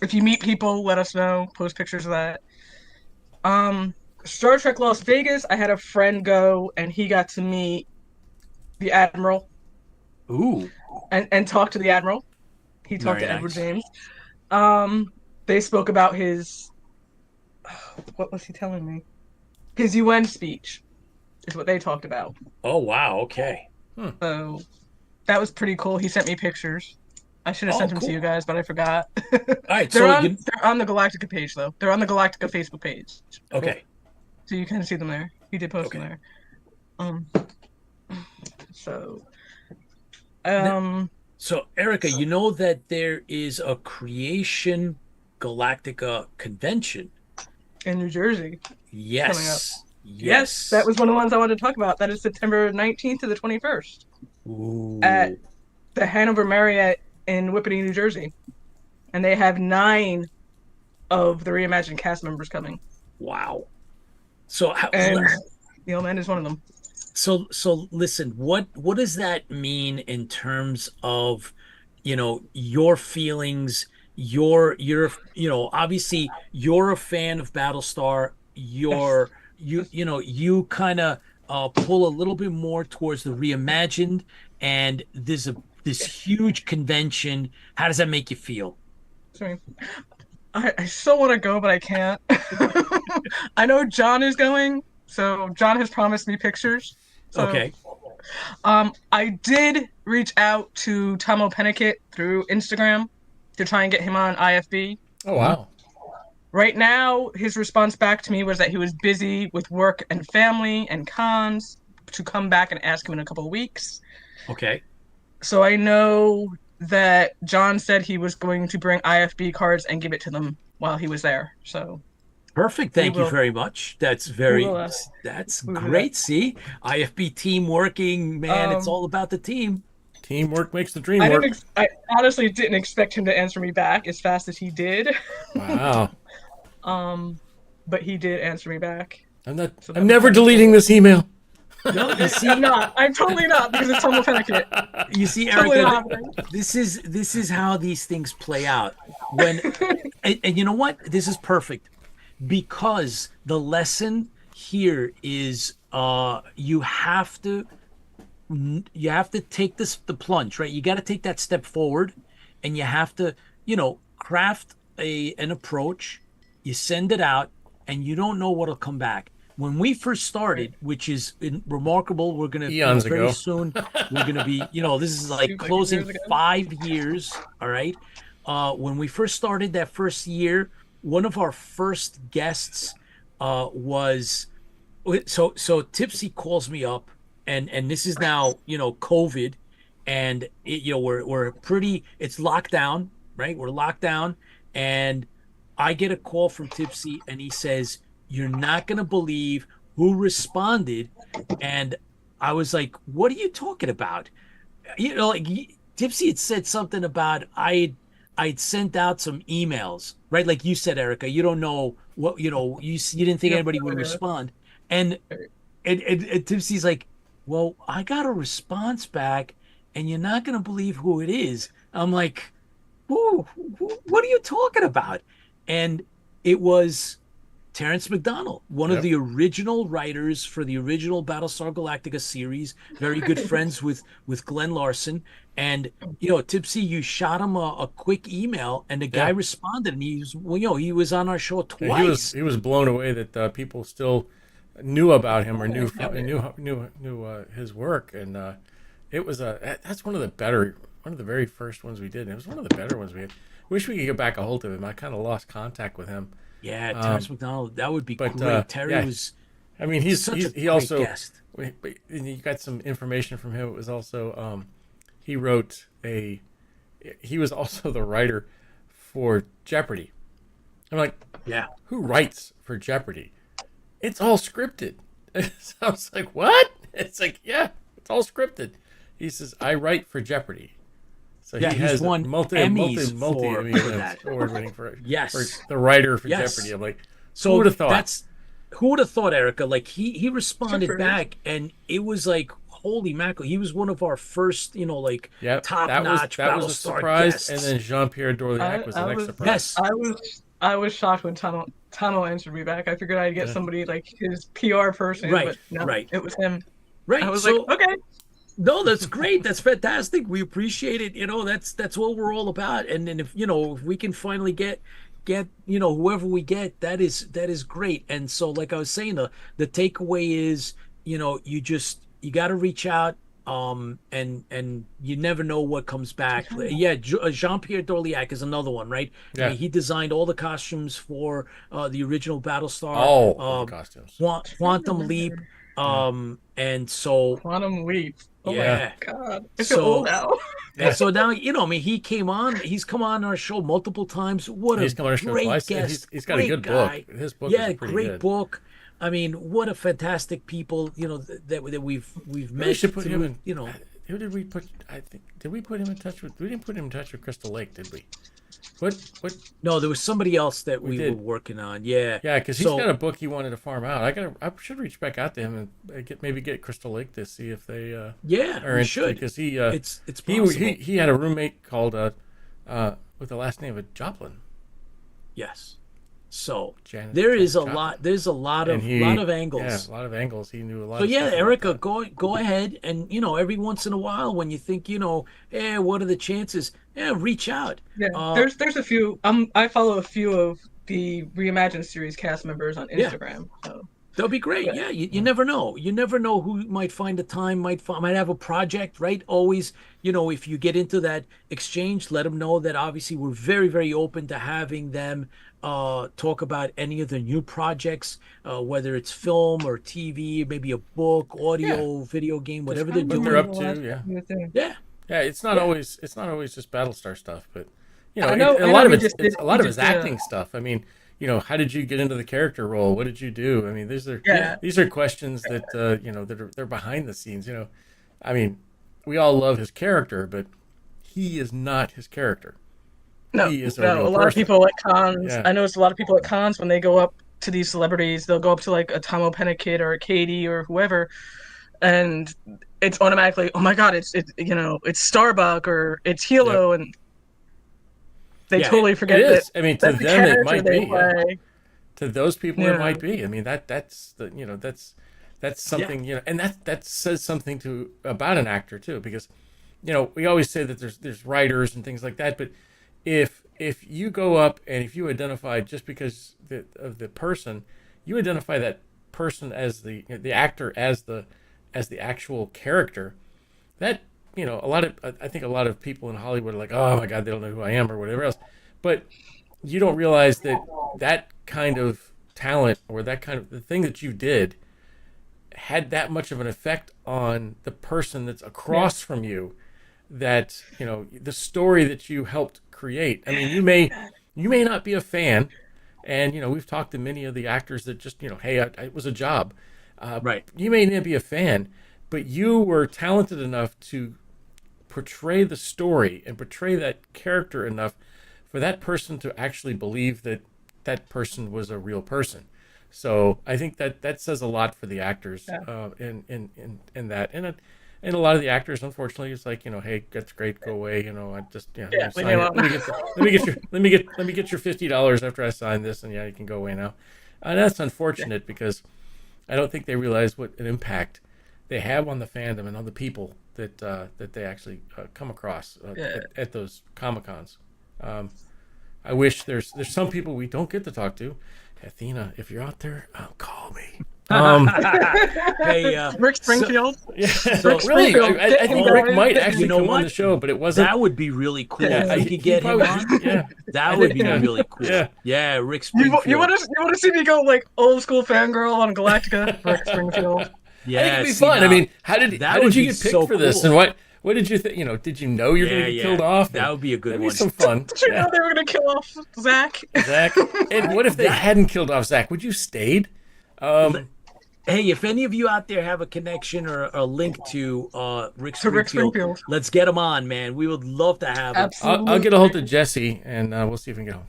If you meet people, let us know. Post pictures of that. Star Trek Las Vegas, I had a friend go, and he got to meet the Admiral Ooh. and talk to the Admiral. He talked Very to Edward nice. James. They spoke about his, what was he telling me? His UN speech is what they talked about. Oh, wow. Okay. So that was pretty cool. He sent me pictures. I should have Oh, sent them cool. to you guys, but I forgot. All right. They're So on the Galactica page, though. They're on the Galactica Facebook page. okay. So you can see them there. He did post them Okay. there. So, So, Erica, you know that there is a Creation Galactica convention. in New Jersey. Yes. Yes, that was one of the ones I wanted to talk about. That is September 19th to the 21st Ooh. at the Hanover Marriott in Whippany, New Jersey. And they have 9 of the reimagined cast members coming. Wow. So, And Neil Mann is one of them. so listen, what does that mean in terms of, your feelings? You're obviously you're a fan of Battlestar. You kind of pull a little bit more towards the reimagined, and there's this huge convention. How does that make you feel? Sorry. I still want to go, but I can't. I know John is going, so John has promised me pictures. So, Okay. I did reach out to Tomo Pennicott through Instagram to try and get him on IFB. Oh wow. Right now, his response back to me was that he was busy with work and family and cons, to come back and ask him in a couple of weeks. Okay. So I know that John said he was going to bring IFB cards and give it to them while he was there. So Perfect. Thank you will. very much. That's that's we will do great. See, IFB team working, man. It's all about the team. Teamwork makes the dream I work. I honestly didn't expect him to answer me back as fast as he did. Wow. But he did answer me back. I'm never deleting this email. No, you see, I'm not. I'm totally not, because it's Tomo Pennicott. you see, Totally Erica, not happening. this is how these things play out. And you know what? This is perfect, because the lesson here is you have to take the plunge, right? You got to take that step forward, and you have to craft an approach. You send it out, and you don't know what'll come back. When we first started, which is remarkable, we're gonna Eons very ago. soon. We're gonna be, this is like Like closing years ago. 5 years. All right. When we first started that first year, one of our first guests was so Tipsy calls me up, and this is now COVID, and we're pretty, it's locked down, right? We're locked down, and I get a call from Tipsy, and he says, "You're not gonna believe who responded," and I was like, "What are you talking about?" Tipsy had said something about I'd sent out some emails, right? Like you said, Erica, you don't know what you didn't think anybody would respond, and Tipsy's like, "Well, I got a response back, and you're not gonna believe who it is." I'm like, what are you talking about? And it was Terrence McDonald, one of Yep. the original writers for the original Battlestar Galactica series, very good friends with Glenn Larson. And Tipsy, you shot him a quick email, and the guy Yeah. responded, and he was on our show And twice. he was blown away that people still knew about him or knew his work, and it was that's one of the very first ones we did. And it was one of the better ones we had. Wish we could get back a hold of him. I kind of lost contact with him. Yeah, Terrence McDonald, that would be But great. Terry yeah, was I mean, such a he great also guest. and you got some information from him. It was also he wrote he was also the writer for Jeopardy. I'm like, Yeah. who writes for Jeopardy? It's all scripted. So I was like, what? It's like, yeah, it's all scripted. He says, I write for Jeopardy. So Yeah, he he's has won Emmys for that. award winning for Yes. the writer for Yes. Jeopardy. I'm like, So who would have thought? that's who would have thought, Erica? Like he responded Good for back, and it was like, holy mackerel! He was one of our first, Yep, top that notch was a Battlestar surprise, guests. and then Jean-Pierre Dorliac was the I next was- surprise. Yes. I was shocked when Tano answered me back. I figured I'd get somebody like his PR person, Right, but no, right. it was him. Right. I was so, like, okay. no, that's great. That's fantastic. We appreciate it. That's what we're all about. And then if we can finally get whoever we get, that is great. And so, like I was saying, the takeaway is, you got to reach out. And you never know what comes back. Yeah, Jean-Pierre Dorliac is another one, right? Yeah. I mean, he designed all the costumes for the original Battlestar. All the costumes. Quantum Leap. And so Quantum Leap. Oh yeah. my god. I feel So- old now. and so now, I mean, he's come on our show multiple times. What a He's come on our show great twice, and guest. he's got a great good guy. book. His book Yeah, is pretty great good. book. I mean, what a fantastic people, that we've We met. should put him through, in. Who did we put? Did we put him in touch with? We didn't put him in touch with Crystal Lake, did we? What? No, there was somebody else that we did. were working on. Yeah. Yeah, because he's So- got a book he wanted to farm out. I should reach back out to him and maybe get Crystal Lake to see if they Yeah, are we interested, should. because he It's possible. he had a roommate called with the last name of Joplin. Yes. So Janet there's Joplin. a lot of angles. Yeah, a lot of angles. He knew a lot. So of yeah, stuff about Erica, that. go ahead, and every once in a while when you think what are the chances? Yeah, reach out. Yeah, there's a few. I follow a few of the Reimagined series cast members on Yeah. Instagram. So That'll be great. Yeah, you never know. You never know who might find the time, might have a project, right? Always, if you get into that exchange, let them know that obviously we're very, very open to having them talk about any of the new projects, whether it's film or TV, maybe a book, audio, video game, whatever they're what doing. they're up to, yeah. Yeah. Yeah, it's not always just Battlestar stuff, but I know- a I lot know of he it's just did- a lot he of it's just did a- acting stuff. I mean, how did you get into the character role? What did you do? I mean, these are questions that they're behind the scenes. I mean, we all love his character, but he is not his character. no, He is a no. real A lot of person. people at cons. Yeah. I noticed a lot of people at cons when they go up to these celebrities, they'll go up to like a Tomo Pennikid or a Katie or whoever, and it's automatically, oh my god, it's Starbuck or it's Hilo, and they Yeah, totally forget It that. is. I mean, to that's the them it character might they be. Yeah. play. To those people, Yeah. it might be. I mean, that's something, and that says something about an actor too, because we always say that there's writers and things like that, but if you go up and if you identify, just because of the person, you identify that person as the actor as the actual character, that I think a lot of people in Hollywood are like, oh my god, they don't know who I am or whatever else, but you don't realize that kind of talent, or that kind of the thing that you did, had that much of an effect on the person that's across from you, that the story that you helped create. I mean, you may not be a fan, and we've talked to many of the actors that just hey, it was a job, Right. You may not be a fan, but you were talented enough to portray the story and portray that character enough for that person to actually believe that that person was a real person. So I think that says a lot for the actors in that. And And a lot of the actors, unfortunately, it's like, hey, that's great, go away. I just Yeah, sign leave me it. Let me get your $50 after I sign this, and you can go away now. And that's unfortunate because I don't think they realize what an impact they have on the fandom and on the people that they actually come across at those Comic Cons. I wish there's some people we don't get to talk to. Athena, if you're out there, call me. Hey, Rick Springfield. So Rick really, Springfield. I think Rick might actually come on what? the show, but it wasn't. That would be really cool. Yeah, if we could get him probably, on. Yeah, That would be really cool. Yeah. Rick You Springfield. want to see me go like old school fangirl on Galactica? Rick Springfield. Yeah, I think it'd be fun. I mean, how did you get picked for this, and what did you think? Did you know you were going to get killed off? That would be a good That'd one. be some fun. Did you know they were going to kill off Zach? And what if they hadn't killed off Zach? Would you stayed? Hey, if any of you out there have a connection or a link to Rick Rick Springfield, Springfield. let's get him on, man. We would love to have him. Absolutely. I'll get a hold of Jesse, and we'll see if we can get home.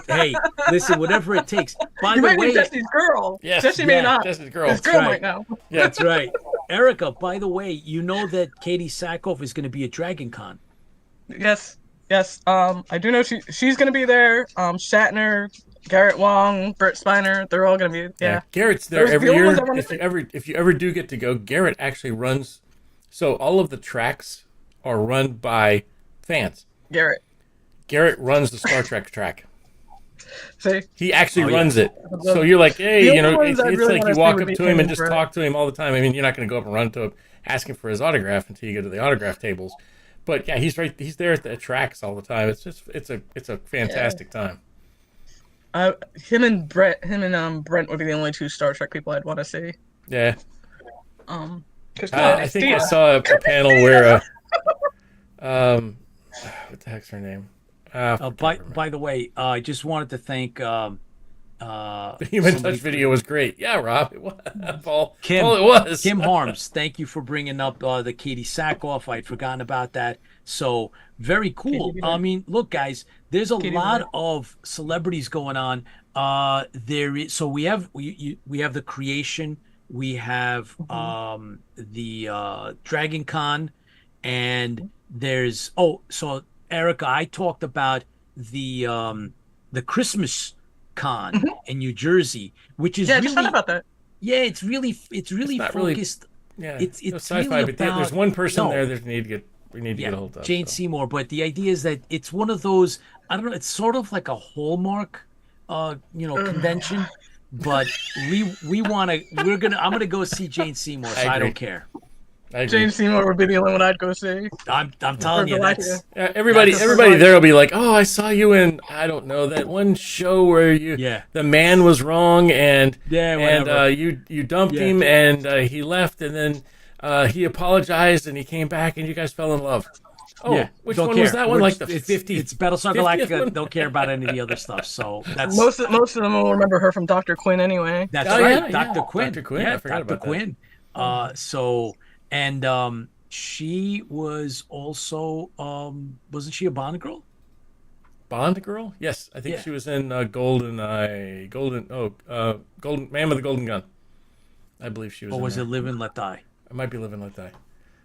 Hey, listen, whatever it takes. By You the might be way, Jesse's girl. Yes, Jesse may not. Jesse's girl. His girl right. right now. Yeah, that's right. Erica, by the way, you know that Katie Sackhoff is going to be at Dragon Con. Yes. I do know she's going to be there. Shatner, Garrett Wong, Bert Spiner, they're all going to be. Yeah. Garrett's there Those are every the only year. ones I wanna see. If you ever do get to go, Garrett actually runs. So all of the tracks are run by fans. Garrett runs the Star Trek track. See? He actually runs it. So you're like, hey, The only ones it's I really like wanna you see walk would up be to him and Tim and just Brett. talk to him all the time. I mean, you're not going to go up and run to him asking for his autograph until you go to the autograph tables. But yeah, he's right. He's there at the tracks all the time. It's a fantastic time. Him and Brent would be the only two Star Trek people I'd want to see. Yeah. 'Cause I think I saw a panel where what the heck's her name? By the way, I just wanted to thank the Human Touch video was great. Yeah, Rob, it was. Paul, Kim. Paul, it was. Kim Harms, thank you for bringing up the Katie Sackhoff. I'd forgotten about that. So very cool. I mean, look, guys, there's a lot of celebrities going on. So we have the Creation, we have the Dragon Con, and there's so Erica, I talked about the Christmas Con in New Jersey, which is I really, just found out about that. Yeah, it's really not really- focused. Yeah, it's sci-fi, really but there's about- one person no. there that we need to get a hold of. Jane so. Seymour. But the idea is that it's one of those, I don't know, it's sort of like a Hallmark convention. But I'm gonna go see Jane Seymour, so I agree. don't care. I agree. Jane Seymour would be the only one I'd go see. I'm telling you, that's Everybody there will be like, oh, I saw you in, I don't know, that one show where the man was wrong and whatever. you dumped him and he left and then he apologized and he came back and you guys fell in love. Oh, which don't one care. was that one? We're Like the just- 50th? It's Battlestar 50th Galactica. one? Don't care about any of the other stuff. So that's Most of them will remember her from Dr. Quinn anyway. That's Oh, right, yeah, Dr. Quinn. Dr. Quinn, Yeah, I forgot Dr. about that. Quinn. She was also wasn't she a Bond girl? Bond girl? Yes, I think Yeah. she was in Golden Man with the Golden Gun. I believe she was. Or in was there. it Live and Let Die? It might be Live and Let Die.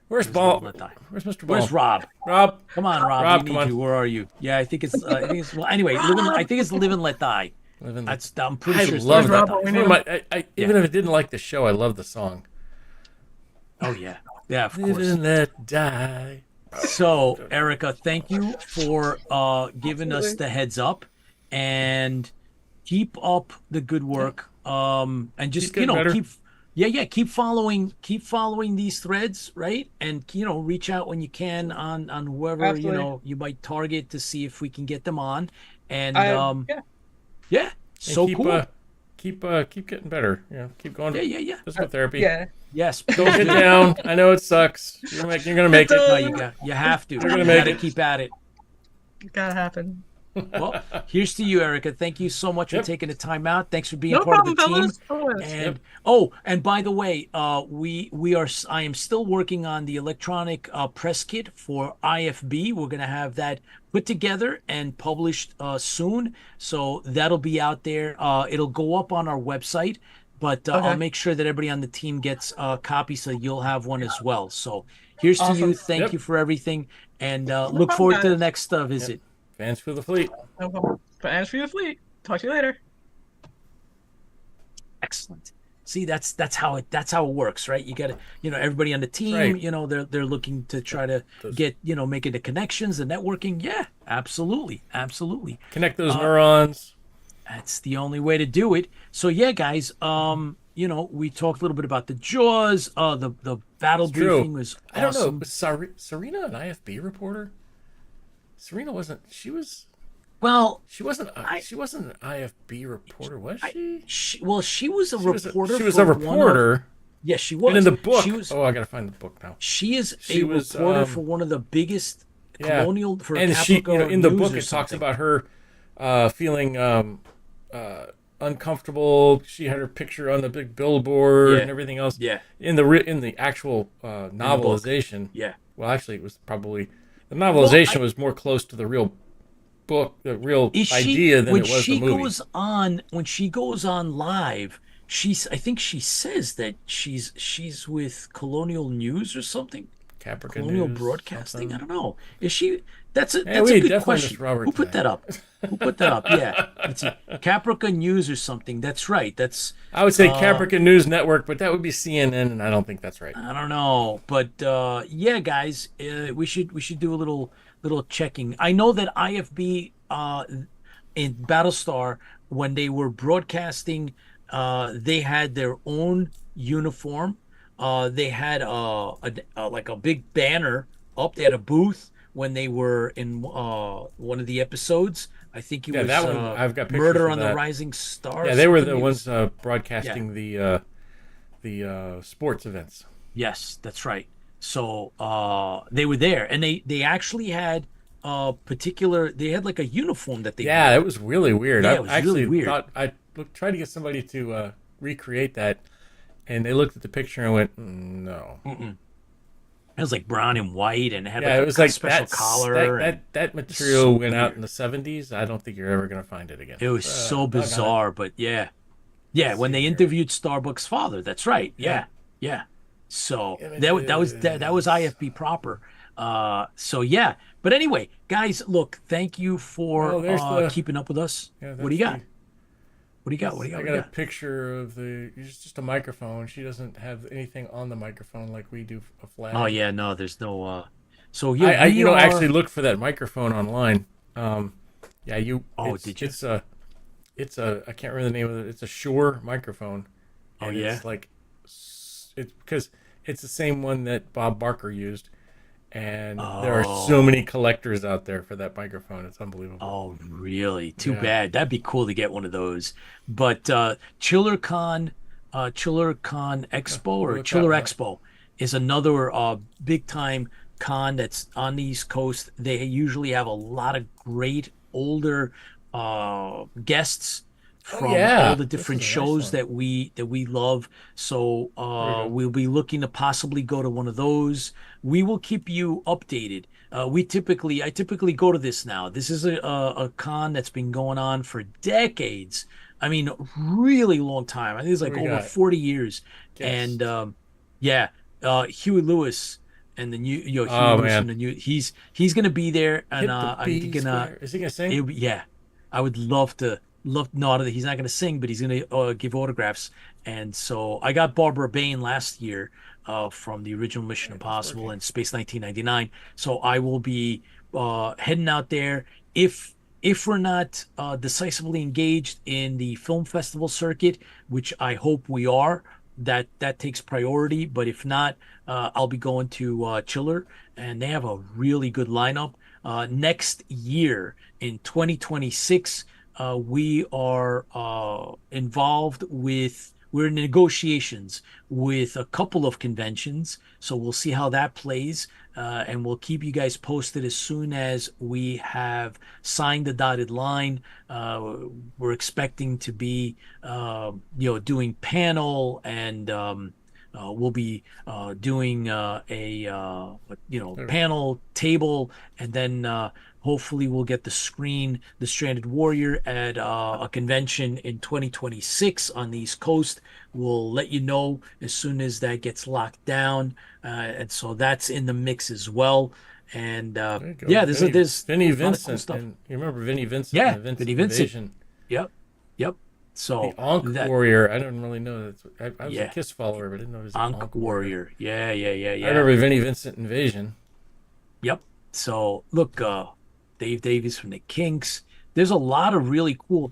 Where's Ball? Let Die. Where's Mr. Ball? Where's Rob? Rob. Come on, Rob. Rob, we come need on. you. Where are you? Yeah, I think it's. Well, anyway, I think it's Live and Let Die. Live and Let. I'm pretty I sure. It's love Live and that. Let Die. We One of my, even if I didn't like the show, I love the song. Oh yeah, of Live course. and let die. So, Erica, thank you for giving us the heads up, and keep up the good work. And just Keep getting better. keep following these threads, right? And reach out when you can on whoever Absolutely. you might target to see if we can get them on. And Yeah. so keep, cool. Keep getting better. Keep going. Yeah. Physical therapy. Yeah. Yes. Don't get down. I know it sucks. You're gonna make it. No, you have to. You gonna make gotta it. keep at it. Gotta happen. Well, here's to you, Erica. Thank you so much for taking the time out. Thanks for being No part problem, of the team. fellas. And and by the way, I am still working on the electronic press kit for IFB. We're gonna have that put together and published soon, so that'll be out there. It'll go up on our website. but I'll Okay. make sure that everybody on the team gets a copy so you'll have one as well. So here's to you. Awesome. Thank Yep. you for everything, and No look problem, forward to the guys. next Yep. visit. Fans for the fleet. No problem. Plans for your fleet. Talk to you later. Excellent. See, that's how it works, right? You got to, everybody on the team, right. they're looking to try to Those- get, making the connections, the networking. Yeah, absolutely, absolutely. Connect those neurons. That's the only way to do it. So yeah, guys, we talked a little bit about the Jaws. The battle It's true. briefing was I don't know. awesome. Was Serena an IFB reporter? Serena wasn't. Well, She wasn't. She wasn't an IFB reporter, was she? she was a She was a- reporter. She was for a one of- reporter. Yeah, she was. And in the book. She was. Oh, I gotta find the book now. She is She a was, reporter for one of the biggest Yeah. colonial for And she, Caprica in the News book, or it talks something. about her feeling uncomfortable. She had her picture on the big billboard Yeah. and everything else. Yeah. In the actual novelization. Yeah. Well, actually, it was probably the novelization Well, was more close to the real book, the real Is she idea than when it was she the movie. goes on live? I think she says that she's with Colonial News or something. Caprica Colonial News, Broadcasting. something. I don't know. Is she? That's a Hey, that's we a good definitely question. missed Robert Who put today. that up? Who put that up? Yeah, it's Caprica News or something. That's right. That's I would say Caprica News Network, but that would be CNN, and I don't think that's right. I don't know, but yeah, guys, we should do a little checking. I know that IFB in Battlestar, when they were broadcasting, they had their own uniform. They had like a big banner up. They had a booth when they were in one of the episodes. I think it Yeah, was that one, I've got pictures Murder of on the that. Rising Star. Yeah, they were something. the It was- ones broadcasting the sports events. Yes, that's right. So they were there, and they actually had they had like a uniform that they Yeah, wore. it was really weird. Yeah, I it was actually really weird. thought tried to get somebody to recreate that, and they looked at the picture and went, "No." It was like brown and white, and it had Yeah, like it a was like special collar. and that material went out in the '70s. I don't think you're ever gonna find it again. it was so doggone it. bizarre, but yeah, yeah. When they interviewed Starbucks' father, that's right. Yeah, yeah. So that was IFB proper. So yeah. But anyway, guys, look, thank you for Oh, there's the- keeping up with us. Yeah, What do you got? that's What do you got? What do you I got? got What do a you got? picture of it's just a microphone. She doesn't have anything on the microphone like we do a flag. Oh yeah, no, there's no. So yeah, I we are, actually looked for that microphone online. Yeah, Oh, did you? It's a I can't remember the name of it. It's a Shure microphone. Oh, And yeah? It's like it's because it's the same one that Bob Barker used, and there are so many collectors out there for that microphone. It's unbelievable. Oh, really? Too Yeah. bad. That'd be cool to get one of those. But ChillerCon Expo or look Chiller that up. Expo is another big time con that's on the East Coast. They usually have a lot of great older guests from yeah. all the This different is a nice shows one. that we love. So go. we'll be looking to possibly go to one of those. We will keep you updated. I typically go to this now. This is a con that's been going on for decades. I mean, really long time. I think it's like What do we over got? 40 years. Guess. And yeah, Huey Lewis and the new, Huey Oh, Lewis man. and the new. He's gonna be there, and Hit the I'm B thinking, square. Is he gonna sing? yeah, I would love to. No, he's not gonna sing, but he's gonna give autographs. And so I got Barbara Bain last year from the original Mission Impossible and Space 1999. So I will be heading out there if we're not decisively engaged in the film festival circuit, which I hope we are. That takes priority. But if not, I'll be going to Chiller, and they have a really good lineup. Next year in 2026, we are involved with. We're in negotiations with a couple of conventions, so we'll see how that plays, and we'll keep you guys posted as soon as we have signed the dotted line. We're expecting to be, doing panel and we'll be doing There- panel table, and then hopefully we'll get the screen The Stranded Warrior at a convention in 2026 on the East Coast. We'll let you know as soon as that gets locked down, and so that's in the mix as well. And There you go. yeah, there's Vinny a lot of cool Vincent, stuff. and you remember Vinny Vincent and Yeah, the Vincent Vinny Vincent. Invasion. Yep, yep. The So Ankh that Warrior. I don't really know. I was a yeah, Kiss follower, but I didn't know he was an Ankh Ankh Warrior. Warrior. Yeah, yeah, yeah, I yeah. remember Vinny Vincent Invasion. Yep. So look, Dave Davies from the Kinks. There's a lot of really cool.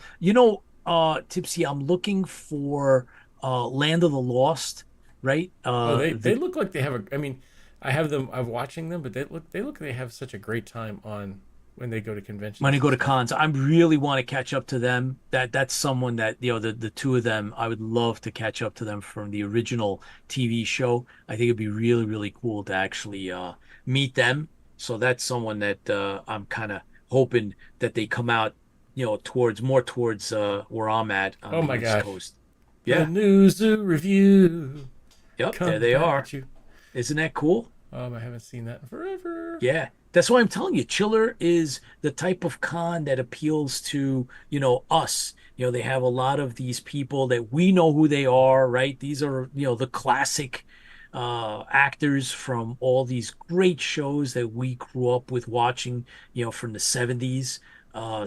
Tipsy, I'm looking for Land of the Lost, right? Oh, they look like they have a. I mean, I have them. I'm watching them, but they look they have such a great time on when they go to When I conventions and go to stuff. cons, I really want to catch up to them. That's someone that, the two of them, I would love to catch up to them from the original TV show. I think it'd be really, really cool to actually meet them. So that's someone that I'm kind of hoping that they come out, towards where I'm at on Oh the my East gosh, Coast. the Yeah. new zoo review Yep, there coming they are. at you. Isn't that cool? I haven't seen that in forever. Yeah, that's why I'm telling you, Chiller is the type of con that appeals to, us. They have a lot of these people that we know who they are, right? These are, the classic actors from all these great shows that we grew up with watching, from the 70s.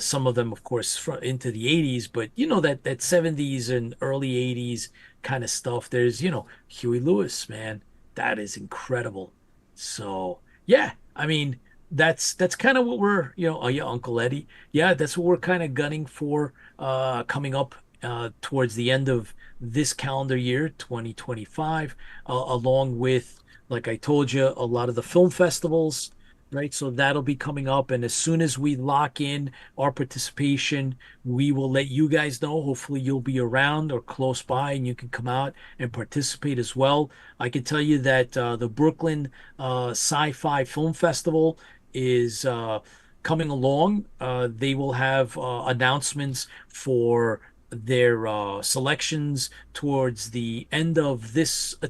Some of them, of course, into the 80s, but that 70s and early 80s kind of stuff. There's, Huey Lewis, man, that is incredible. So yeah, I mean that's kind of what we're, oh yeah, Uncle Eddie. Yeah, that's what we're kind of gunning for coming up towards the end of this calendar year, 2025, along with, like I told you, a lot of the film festivals, right? So that'll be coming up, and as soon as we lock in our participation, we will let you guys know. Hopefully you'll be around or close by and you can come out and participate as well. I can tell you that the Brooklyn Sci-Fi Film Festival is coming along. They will have announcements for their selections towards the end of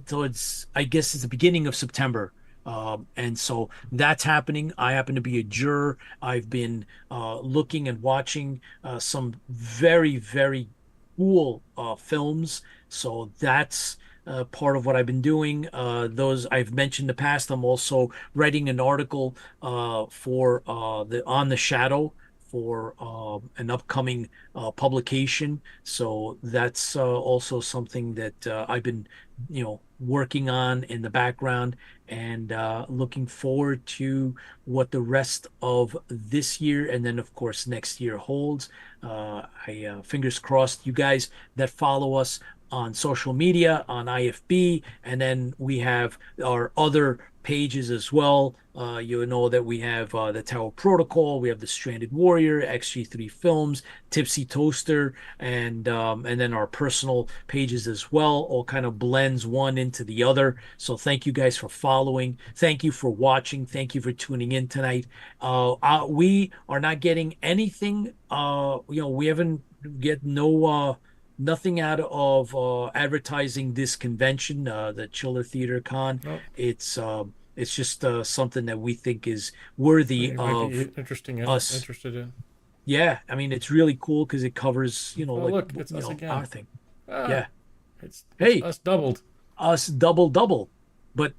towards, I guess it's the beginning of September. And so that's happening. I happen to be a juror. I've been looking and watching some very, very cool films. So that's part of what I've been doing. Those I've mentioned in the past. I'm also writing an article for the On the Shadow for an upcoming publication. So that's also something that I've been, working on in the background, and looking forward to what the rest of this year and then, of course, next year holds. I fingers crossed, you guys that follow us on social media on IFB, and then we have our other pages as well. You know that we have the Tower Protocol, we have the Stranded Warrior, XG3 Films, Tipsy Toaster, and then our personal pages as well. All kind of blends one into the other. So thank you guys for following. Thank you for watching. Thank you for tuning in tonight. We are not getting anything. We haven't get no. Nothing out of advertising this convention, the Chiller Theater Con. Nope. It's just something that we think is worthy It might be of interesting. us. Interested in. Yeah, I mean it's really cool because it covers, Oh, like, look, it's us again. our thing. Ah, Yeah. it's Hey, us doubled. us double, but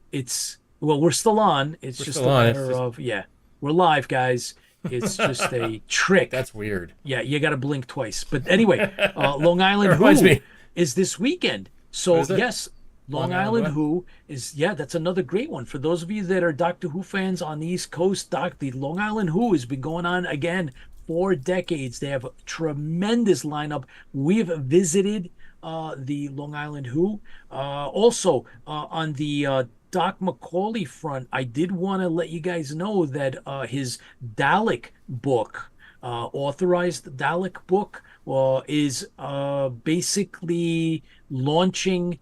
we're still on. It's We're just still a on. It's matter just of, yeah, we're live, guys. It's just a trick. that's weird. Yeah, you got to blink twice. But anyway, Long That Island reminds Who me. is this weekend. What So is it? yes, Long Long Island Island what? Who is, yeah, that's another great one. For those of you that are Doctor Who fans on the East Coast, the Long Island Who has been going on again for decades. They have a tremendous lineup. We've visited the Long Island Who. Also, on the Doc Macaulay front, I did want to let you guys know that his Dalek book, authorized Dalek book, is basically launching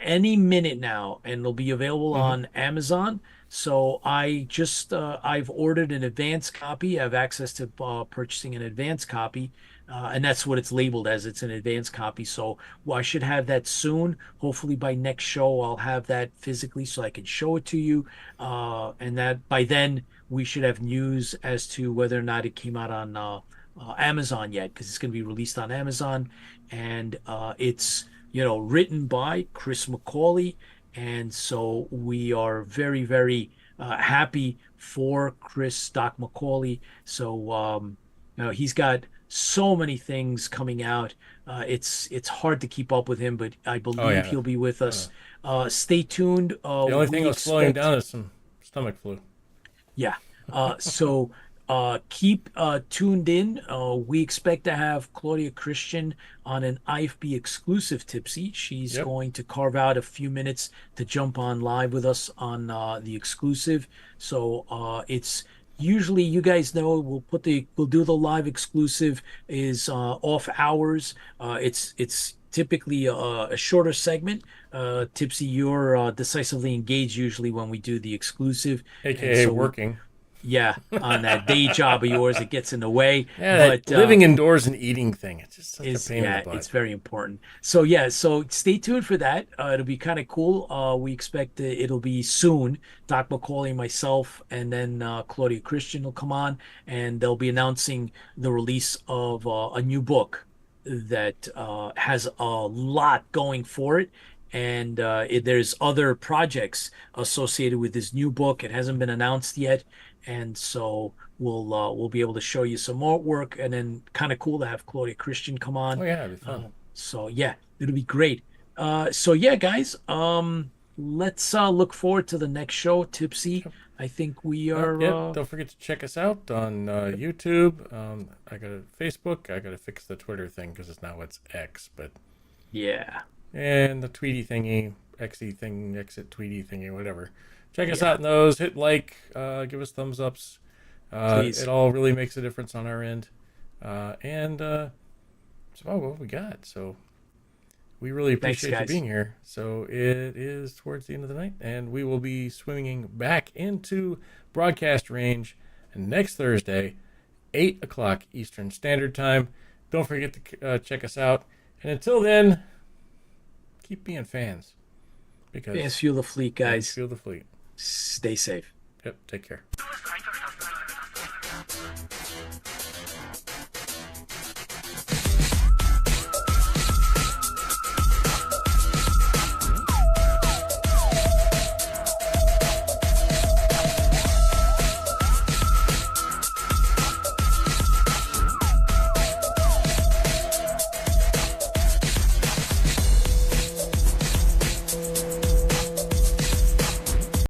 any minute now, and it'll be available Mm-hmm. on Amazon. So I've ordered an advance copy. I have access to purchasing an advance copy. and that's what it's labeled as. It's an advanced copy. So I should have that soon. Hopefully by next show, I'll have that physically so I can show it to you. And that by then we should have news as to whether or not it came out on Amazon yet, because it's going to be released on Amazon. And it's, written by Chris McCauley. And so we are very, very happy for Doc McCauley. So, he's got so many things coming out. It's hard to keep up with him, but I believe he'll be with us. Stay tuned. The only thing that's slowing down is some stomach flu. Yeah. So keep tuned in. We expect to have Claudia Christian on an IFB exclusive Tipsy. She's going to carve out a few minutes to jump on live with us on the exclusive. So it's usually, you guys know, we'll do the live exclusive is off hours. It's typically a shorter segment. Tipsy, you're decisively engaged usually when we do the exclusive, aka working. Yeah, on that day job of yours, it gets in the way. Yeah, but living indoors and eating thing, it's just such a pain in the butt. It's very important. So so stay tuned for that. It'll be kind of cool. We expect it'll be soon. Doc McCauley, myself, and then Claudia Christian will come on, and they'll be announcing the release of a new book that has a lot going for it. And there's other projects associated with this new book. It hasn't been announced yet. And so we'll be able to show you some more work, and then kind of cool to have Claudia Christian come on. Oh yeah, it'll be fun. So yeah, it'll be great. So yeah, guys, let's look forward to the next show, Tipsy. I think we are. Don't forget to check us out on YouTube. I got a Facebook. I got to fix the Twitter thing because now it's X, but yeah. And the Tweety thingy, Xy thing, exit Tweety thingy, whatever. Check us out in those. Hit like. Give us thumbs ups. It all really makes a difference on our end. And that's about what we got. So we really appreciate you being here. So it is towards the end of the night, and we will be swinging back into broadcast range next Thursday, 8 o'clock Eastern Standard Time. Don't forget to check us out. And until then, keep being fans. Because fans fuel the fleet, guys. Fans fuel the fleet. Stay safe. Yep, take care.